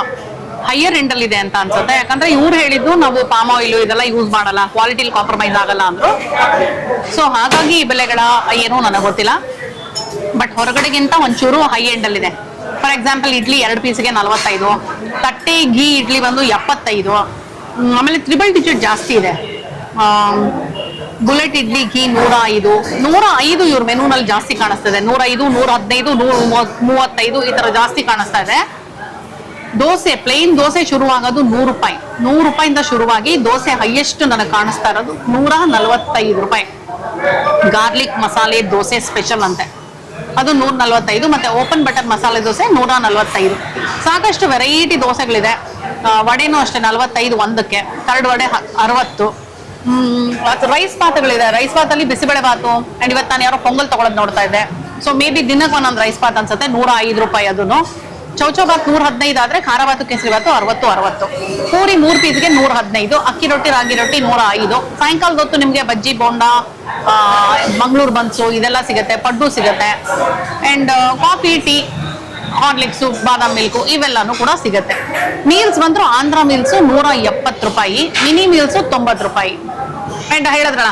ಹೈಯರ್ ಎಂಡ್ ಅಲ್ಲಿ ಇದೆ ಅಂತ ಅನ್ಸುತ್ತೆ. ಯಾಕಂದ್ರೆ ಇವ್ರು ಹೇಳಿದ್ದು ನಾವು ಪಾಮ್ ಆಯಿಲ್ ಇದೆಲ್ಲ ಯೂಸ್ ಮಾಡಲ್ಲ, ಕ್ವಾಲಿಟಿಲಿ ಕಾಂಪ್ರಮೈಸ್ ಆಗಲ್ಲ ಅಂದ್ರು. ಸೊ ಹಾಗಾಗಿ ಈ ಬೆಲೆಗಳ ಏನೋ ನನಗೆ ಗೊತ್ತಿಲ್ಲ. ಬಟ್ ಹೊರಗಡೆಗಿಂತ ಒಂಚೂರು ಹೈ ಎಂಡ್ ಅಲ್ಲಿ ಇದೆ. ಫಾರ್ ಎಕ್ಸಾಂಪಲ್ ಇಡ್ಲಿ 2 ಪೀಸ್ಗೆ 45, ತಟ್ಟೆ ಗೀ ಇಡ್ಲಿ ಬಂದು 75. ಆಮೇಲೆ 3 ಡಿಜಿಟ್ ಜಾಸ್ತಿ ಇದೆ. ಬುಲೆಟ್ ಇಡ್ಲಿ ಘೀ 105 ಇವ್ರ ಮೆನೂನಲ್ಲಿ ಜಾಸ್ತಿ ಕಾಣಿಸ್ತದೆ. 105, 115, 135 ಈ ತರ ಜಾಸ್ತಿ ಕಾಣಿಸ್ತಾ ಇದೆ. ದೋಸೆ ಪ್ಲೇನ್ ದೋಸೆ ಶುರುವಾಗೋದು 100 ರೂಪಾಯಿ. 100 ರೂಪಾಯಿಂದ ಶುರುವಾಗಿ ದೋಸೆ ಹೈಯೆಸ್ಟ್ ನನಗೆ ಕಾಣಿಸ್ತಾ ಇರೋದು 145 ರೂಪಾಯಿ. ಗಾರ್ಲಿಕ್ ಮಸಾಲೆ ದೋಸೆ ಸ್ಪೆಷಲ್ ಅಂತೆ, ಅದು 145. ಮತ್ತೆ ಓಪನ್ ಬಟರ್ ಮಸಾಲೆ ದೋಸೆ 145. ಸಾಕಷ್ಟು ವೆರೈಟಿ ದೋಸೆಗಳಿದೆ. ವಡೆನೂ ಅಷ್ಟೇ 45 ಒಂದಕ್ಕೆ. ಕರಡು ವಡೆ 60. ರೈಸ್ ಬಾತ್ಗಳಿದೆ. ರೈಸ್ ಬಾತಲ್ಲಿ ಬಿಸಿಬೇಳೆ ಬಾತು. ಅಂಡ್ ಇವತ್ತು ನಾನು ಯಾರೋ ಪೊಂಗಲ್ ತಗೊಳೋದು ನೋಡ್ತಾ ಇದ್ದೆ. ಸೊ ಮೇ ಬಿ ದಿನಕ್ಕೆ ಒಂದೊಂದು ರೈಸ್ ಬಾತ್ ಅನ್ಸುತ್ತೆ. 105 ರೂಪಾಯಿ. ಅದನ್ನು ಚೌಚೌ ಬಾತ್ 115 ಆದ್ರೆ ಖಾರ ಬಾತು ಕೇಸರಿ ಬಾತು 60 ಪೂರಿ 3 ಪೀಸ್ಗೆ 115, ಅಕ್ಕಿ ರೊಟ್ಟಿ ರಾಗಿ ರೊಟ್ಟಿ 105. ಸಾಯಂಕಾಲದ ಹೊತ್ತು ನಿಮ್ಗೆ ಬಜ್ಜಿ ಬೋಂಡ, ಮಂಗಳೂರು ಬನ್ಸು ಇದೆಲ್ಲ ಸಿಗುತ್ತೆ, ಪಡ್ಡು ಸಿಗುತ್ತೆ. And coffee, tea, Horlicks, badam milk ಇವೆಲ್ಲಾನು ಕೂಡ ಸಿಗುತ್ತೆ. ಮೀಲ್ಸ್ ಬಂದ್ರು ಆಂಧ್ರ ಮೀಲ್ಸ್ 170 ರೂಪಾಯಿ, ಮಿನಿ ಮೀಲ್ಸ್ 90 ರೂಪಾಯಿ. ಅಂಡ್ ಹೇಳಿದ್ರಲ್ಲ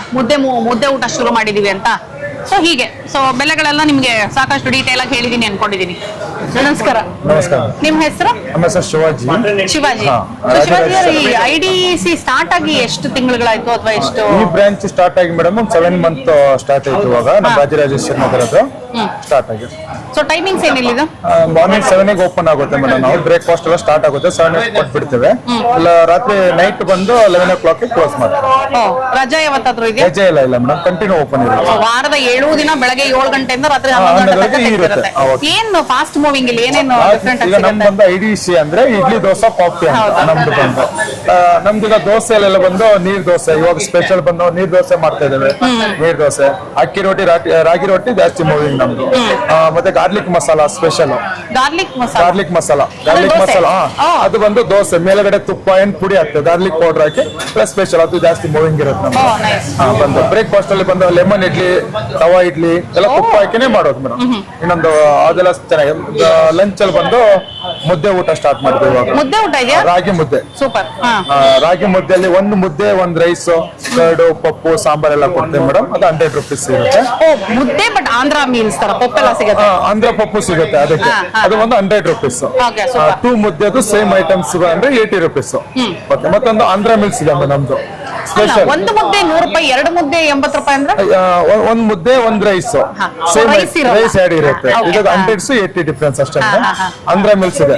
ಮುದ್ದೆ ಊಟ ಶುರು ಮಾಡಿದೀವಿ ಅಂತ. ಸೊ ಹೀಗೆ ಬೆಲೆಗಳೆಲ್ಲ ನಿಮ್ಗೆ ಸಾಕಷ್ಟು ಡೀಟೇಲ್ ಆಗಿ ಹೇಳಿದೀನಿ ಅನ್ಕೊಂಡಿದೀನಿ. ನಮಸ್ಕಾರ. ನಮಸ್ಕಾರ. ನಿಮ್ ಹೆಸರು? ನಮ್ಮ ಹೆಸರು ಶಿವಾಜಿ. ಶಿವಾಜಿ. ಹಾ. So, ಶಿವಾಜಿ ಅವರು ಈ IDC ಸ್ಟಾರ್ಟ್ ಆಗಿ ಎಷ್ಟು ತಿಂಗಳುಗಳಾಯ್ತು ಅಥವಾ ಎಷ್ಟು? ಈ ಬ್ರಾಂಚ್ ಸ್ಟಾರ್ಟ್ ಆಗಿ ಮೇಡಮ್ 7 ಮಂತ್ ಸ್ಟಾರ್ಟ್ ಆಯ್ತು. ಇವಾಗ ನಮ್ಮ ರಾಜರಾಜೇಶ್ವರಿ ನಗರದ್ದು ಸ್ಟಾರ್ಟ್ ಆಗಿದೆ. ಸೊ ಟೈಮಿಂಗ್ಸ್ ಏನಿಲ್ಲ ಇದು? ಮಾರ್ನಿಂಗ್ 7 ಓಪನ್ ಆಗುತ್ತೆ ಮೇಡಮ್. ನಾವು ಬ್ರೇಕ್ಫಾಸ್ಟ್ ಎಲ್ಲ ಸ್ಟಾರ್ಟ್ ಆಗುತ್ತೆ 7 ಕೊಟ್ಬಿಡ್ತೇವೆ. ಇಲ್ಲ ರಾತ್ರಿ ನೈಟ್ ಬಂದು 11 o'clock ಕ್ಲೋಸ್ ಮಾಡ್ತೀವಿ. ರಜಾ ಯಾವತ್ತಾದ್ರೂ ಇದೆಯಾ? ರಜೆ ಇಲ್ಲ ಮೇಡಮ್, ಕಂಟಿನ್ಯೂ ಓಪನ್ ಇರುತ್ತೆ. ವಾರದ 7 ದಿನ ಬೆಳಗ್ಗೆ 7 ಗಂಟೆಯಿಂದ ರಾತ್ರಿ 11 ಗಂಟೆ ತನಕ ತೆಗ್ದಿರುತ್ತೆ. ಏನು ಫಾಸ್ಟ್ ಮೂವಿಂಗ್ ಇಲ್ಲಿ ಏನೇನು ಡಿಫ್ರೆಂಟ್ ಈಗ ನಮ್ದು ಬಂದು IDC ಅಂದ್ರೆ ಇಡ್ಲಿ ದೋಸೆ ಕಾಫಿ ಅಂತ ನಮ್ದು ಬಂದು. ನಮ್ದು ಈಗ ದೋಸೆಲೆಲ್ಲ ಬಂದು ನೀರ್ ದೋಸೆ, ಇವಾಗ ಸ್ಪೆಷಲ್ ಬಂದು ನೀರ್ ದೋಸೆ ಮಾಡ್ತಾ ಇದ್ದೇವೆ. ನೀರ್ ದೋಸೆ, ಅಕ್ಕಿ ರೊಟ್ಟಿ, ರಾಗಿ ರೊಟ್ಟಿ ಜಾಸ್ತಿ ಮೂವಿಂಗ್ ನಮ್ದು. ಮತ್ತೆ garlic masala special. Garlic masala ಅದು ಬಂದು ದೋಸೆ ಮೇಲ್ಗಡೆ ತುಪ್ಪ ಏನ್ ಪುಡಿ ಹಾಕ್ತದೆ, ಗಾರ್ಲಿಕ್ ಪೌಡರ್ ಹಾಕಿ ಪ್ಲಸ್ ಸ್ಪೆಷಲ್, ಅದು ಜಾಸ್ತಿ ಮೂವಿಂಗ್ ಇರುತ್ತೆ ನಮ್ದು. ಬಂದು ಬ್ರೇಕ್ಫಾಸ್ಟ್ ಅಲ್ಲಿ ಬಂದು ಲೆಮನ್ ಇಡ್ಲಿ, ತವಾ ಇಡ್ಲಿ ಎಲ್ಲ ತುಪ್ಪ ಹಾಕಿನೇ ಮಾಡೋದು ಮೇಡಮ್. ಇನ್ನೊಂದು ಅದೆಲ್ಲ ಚೆನ್ನಾಗಿ. ಲಂಚ್ ಅಲ್ಲಿ ಬಂದು ಮುದ್ದೆ ಊಟ ಸ್ಟಾರ್ಟ್ ಮಾಡಿದ್ವಿ ಇವಾಗ. ಮುದ್ದೆ ಊಟ ಇದೆಯಾ? ರಾಗಿ ಮುದ್ದೆ. ಸೂಪರ್. ರಾಗಿ ಮುದ್ದೆಯಲ್ಲಿ ಒಂದು ಮುದ್ದೆ, ಒಂದು ರೈಸ್, ಕರ್ಡು, ಪಪ್ಪು, ಸಾಂಬಾರ್ ಎಲ್ಲ ಕೊಡ್ತೇವೆ ಮೇಡಮ್. ಅದು 100 ರೂಪೀಸ್ ಇರುತ್ತೆ. ಮುದ್ದೆ ಬಟ್ ಆಂಧ್ರ ಮೀಲ್ಸ್ ತರ ಪಪ್ಪೆಲ್ಲ ಸಿಗುತ್ತೆ. ಆಂಧ್ರ ಪಪ್ಪು ಸಿಗುತ್ತೆ ಅದಕ್ಕೆ. ಅದು ಒಂದು 100 ರೂಪೀಸ್. 2 ಮುದ್ದೆದು ಸೇಮ್ ಐಟಮ್ಸ್ ಅಂದ್ರೆ 80 ರೂಪೀಸ್. ಮತ್ತೊಂದು ಆಂಧ್ರ ಮೀಲ್ಸ್ ಇದೆ ನಮ್ದು ಸ್ಪೆಷಲ್. ಒಂದು ಮುದ್ದೆ 100 ರೂಪಾಯಿ, 2 ಮುದ್ದೆ 80 ರೂಪಾಯಿ ಅಂದ್ರೆ ಒಂದ್ ಮುದ್ದೆ, ಒಂದ್ ರೈಸ್, ಸೇಮ್ ರೈಸ್ ಆಡ್ ಇರುತ್ತೆ. ಇದು 100 to 80 ಡಿಫ್ರೆನ್ಸ್ ಅಷ್ಟೇ. ಆಂಧ್ರ ಮಿಲ್ಸ್ ಇದೆ.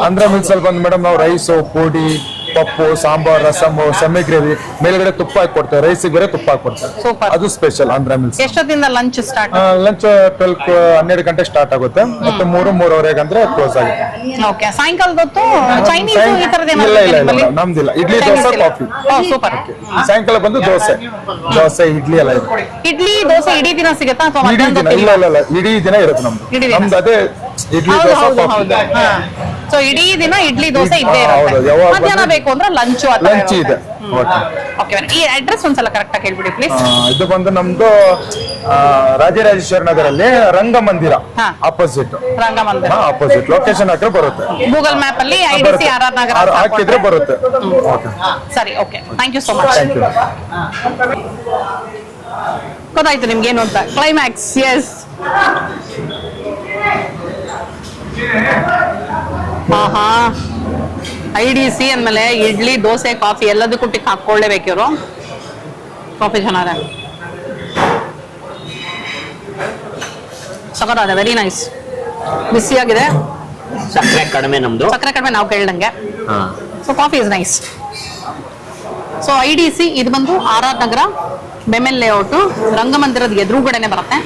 ಆಂಧ್ರ ಮಿಲ್ಸ್ ಅಲ್ಲಿ ಬಂದು ಮೇಡಮ್ ನಾವು ರೈಸು, ಪುಡಿ, ಪಪ್ಪು, ಸಾಂಬಾರ್, ರಸಮ್, ಸೆಮಿ ಗ್ರೇವಿ, ಮೇಲ್ಗಡೆ ತುಪ್ಪ ಹಾಕಿ ಕೊಡ್ತೇವೆ. ರೈಸಿಗೆ ಬೇರೆ ತುಪ್ಪ ಹಾಕಿ ಕೊಡ್ತೇವೆ. ಅದು ಸ್ಪೆಷಲ್ ಆಂಧ್ರ ಮಿಲ್ಸ್. ಎಷ್ಟೊತ್ತಿಂದ ಲಂಚ್ ಸ್ಟಾರ್ಟ್? ಲಂಚ್ 12 ಗಂಟೆ ಸ್ಟಾರ್ಟ್ ಆಗುತ್ತೆ. ಮತ್ತೆ 3-3:30 ಅಂದ್ರೆ ಕ್ಲೋಸ್ ಆಗುತ್ತೆ. ಓಕೆ. ಸಾಯಂಕಾಲದ ಹೊತ್ತು ಚೈನೀಸ್ ಈ ತರದೇ ಇಲ್ಲ ನಮ್ದಿಲ್ಲ. ಇಡ್ಲಿ, ದೋಸೆ, ಕಾಫಿ. ಸೂಪರ್. ಸಾಯಂಕಾಲ ಬಂದು ದೋಸೆ, ಇಡ್ಲಿ ಎಲ್ಲ ಇದೆ. ಇಡ್ಲಿ ದೋಸೆ ಇಡೀ ದಿನ ಸಿಗುತ್ತಾ ಅಥವಾ ಇಡೀ ದಿನ? ಇಲ್ಲ ಇಡೀ ದಿನ ಇರುತ್ತೆ ನಮ್ದು. ನಮ್ದು ಅದೇ ಇಡ್ಲಿ, ದೋಸೆ, ಕಾಫಿ. ಸೊ ಇಡೀ ದಿನ ಇಡ್ಲಿ ದೋಸೆ ಇದ್ದೇ ಇರುತ್ತೆ. ಮಧ್ಯಾಹ್ನ ಬೇಕು ಅಂದ್ರೆ ಲಂಚ್ ಇದೆ. ಓಕೆ. ಈ ಅಡ್ರೆಸ್ ಒಂದ್ಸಲ ಕರೆಕ್ಟ್ ಆಗಿ ಹೇಳ್ಬಿಡಿ ಪ್ಲೀಸ್. ಇದು ಬಂದು ನಮ್ದು ರಾಜರಾಜೇಶ್ವರಿ ನಗರಲ್ಲಿ Rangamandira opposite. Rangamandira opposite location ಹಾಕಿ ಬರುತ್ತೆ. ಗೂಗಲ್ ಮ್ಯಾಪ್ ಅಲ್ಲಿ IDC RR ನಗರ ಹಾಕಿದ್ರೆ ಬರುತ್ತೆ. ಸರಿ, okay. Thank you so much. Thank you. ಗೊತ್ತಾಯ್ತು ನಿಮ್ಗೆ ಏನು ಅಂತ. ಕ್ಲೈಮ್ಯಾಕ್ಸ್. ಎಸ್. ಆಹಾ, IDC ಅಂದ್ಮೇಲೆ ಇಡ್ಲಿ, ದೋಸೆ, ಕಾಫಿ ಎಲ್ಲದಕ್ಕೂ ಟಿಕ್ ಹಾಕೊಳ್ಳೇಬೇಕು ಇವರು. ಕಾಫಿ ಚೆನ್ನಾಗಿದೆ, ಸಖತ್ತಾಗಿದೆ, ವೆರಿ ನೈಸ್. ಬಿಸಿಯಾಗಿದೆ. ಸಕ್ಕರೆ ಕಡಿಮೆ ನಮ್ದು. ಸಕ್ಕರೆ ಕಡಿಮೆ ನಾವು ಕೇಳ್ದಂಗೆ. So coffee is nice. So IDC ಇದು ಬಂದು RR ನಗರ, ಬೆಮೆಲ್ ಲೇಔಟ್, ರಂಗಮಂದಿರದ ಎದುರುಗಡೆನೆ ಬರುತ್ತೆ.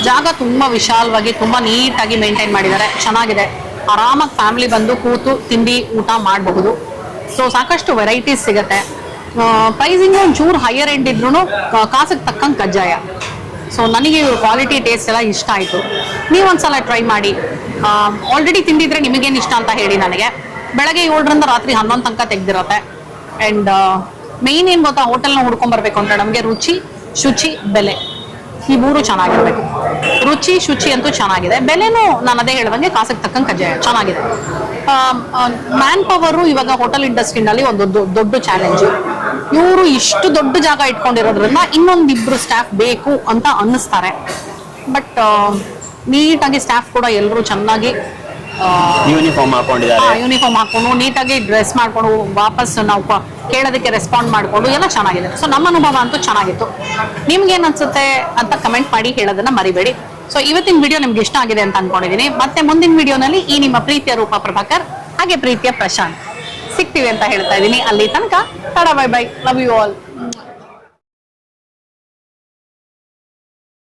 ಜಾಗ ತುಂಬಾ ವಿಶಾಲವಾಗಿ, ತುಂಬಾ ನೀಟಾಗಿ ಮೇಂಟೈನ್ ಮಾಡಿದ್ದಾರೆ. ಚೆನ್ನಾಗಿದೆ. ಆರಾಮಾಗಿ ಫ್ಯಾಮಿಲಿ ಬಂದು ಕೂತು ತಿಂಡಿ ಊಟ ಮಾಡಬಹುದು. ಸೊ ಸಾಕಷ್ಟು ವೆರೈಟೀಸ್ ಸಿಗುತ್ತೆ. ಪ್ರೈಸಿಂಗ್ ಒಂಚೂರು ಹೈಯರ್ ಎಂಡ್ ಇದ್ರೂ ಕಾಸಿಗೆ ತಕ್ಕಂಗೆ ಕಜ್ಜಾಯ. ಸೊ ನನಗೆ ಇವ್ರ ಕ್ವಾಲಿಟಿ ಟೇಸ್ಟ್ ಎಲ್ಲ ಇಷ್ಟ ಆಯಿತು. ನೀವೊಂದ್ಸಲ ಟ್ರೈ ಮಾಡಿ. ಆಲ್ರೆಡಿ ತಿಂದಿದ್ರೆ ನಿಮಗೇನು ಇಷ್ಟ ಅಂತ ಹೇಳಿ ನನಗೆ. ಬೆಳಗ್ಗೆ 7ರಿಂದ ರಾತ್ರಿ 11 ತನಕ ತೆಗ್ದಿರತ್ತೆ. ಆ್ಯಂಡ್ ಮೇಯ್ನ್ ಏನು ಗೊತ್ತಾ, ಹೋಟೆಲ್ನ ಹುಡ್ಕೊಂಬರ್ಬೇಕು ಅಂದರೆ ನಮಗೆ ರುಚಿ, ಶುಚಿ, ಬೆಲೆ ಈ 3 ಚೆನ್ನಾಗಿರ್ಬೇಕು. ರುಚಿ, ಶುಚಿ ಅಂತೂ ಚೆನ್ನಾಗಿದೆ. ಬೆಲೆನೂ ನಾನು ಅದೇ ಹೇಳ್ದಂಗೆ ಕಾಸಿಗೆ ತಕ್ಕಂಗೆ ಕಜ್ಜಾಯ ಚೆನ್ನಾಗಿದೆ. ಮ್ಯಾನ್ ಪವರು ಇವಾಗ ಹೋಟೆಲ್ ಇಂಡಸ್ಟ್ರಿನಲ್ಲಿ ಒಂದು ದೊಡ್ಡ ಚಾಲೆಂಜು. ಇವರು ಇಷ್ಟು ದೊಡ್ಡ ಜಾಗ ಇಟ್ಕೊಂಡಿರೋದ್ರಿಂದ ಇನ್ನೊಂದಿಬ್ರು ಸ್ಟಾಫ್ ಬೇಕು ಅಂತ ಅನ್ನಿಸ್ತಾರೆ. ಬಟ್ ನೀಟಾಗಿ ಸ್ಟಾಫ್ ಕೂಡ ಎಲ್ಲರೂ ಚೆನ್ನಾಗಿ ಯೂನಿಫಾರ್ಮ್ ಹಾಕೊಂಡು ನೀಟಾಗಿ ಡ್ರೆಸ್ ಮಾಡ್ಕೊಂಡು ವಾಪಸ್ ನಾವು ಕೇಳೋದಕ್ಕೆ ರೆಸ್ಪಾಂಡ್ ಮಾಡಿಕೊಂಡು ಎಲ್ಲ ಚೆನ್ನಾಗಿದೆ. ಸೊ ನಮ್ಮ ಅನುಭವ ಅಂತೂ ಚೆನ್ನಾಗಿತ್ತು. ನಿಮ್ಗೇನು ಅನ್ಸುತ್ತೆ ಅಂತ ಕಮೆಂಟ್ ಮಾಡಿ ಹೇಳೋದನ್ನ ಮರಿಬೇಡಿ. ಸೊ ಇವತ್ತಿನ ವಿಡಿಯೋ ನಿಮ್ಗೆ ಇಷ್ಟ ಆಗಿದೆ ಅಂತ ಅನ್ಕೊಂಡಿದ್ದೀನಿ. ಮತ್ತೆ ಮುಂದಿನ ವಿಡಿಯೋನಲ್ಲಿ ಈ ನಿಮ್ಮ ಪ್ರೀತಿಯ ರೂಪಾ ಪ್ರಭಾಕರ್ ಹಾಗೆ ಪ್ರೀತಿಯ ಪ್ರಶಾಂತ್ ಸಿಗ್ತೀವಿ ಅಂತ ಹೇಳ್ತಾ ಇದ್ದೀನಿ. ಅಲ್ಲಿ ತನಕ tata, bye bye, love you all.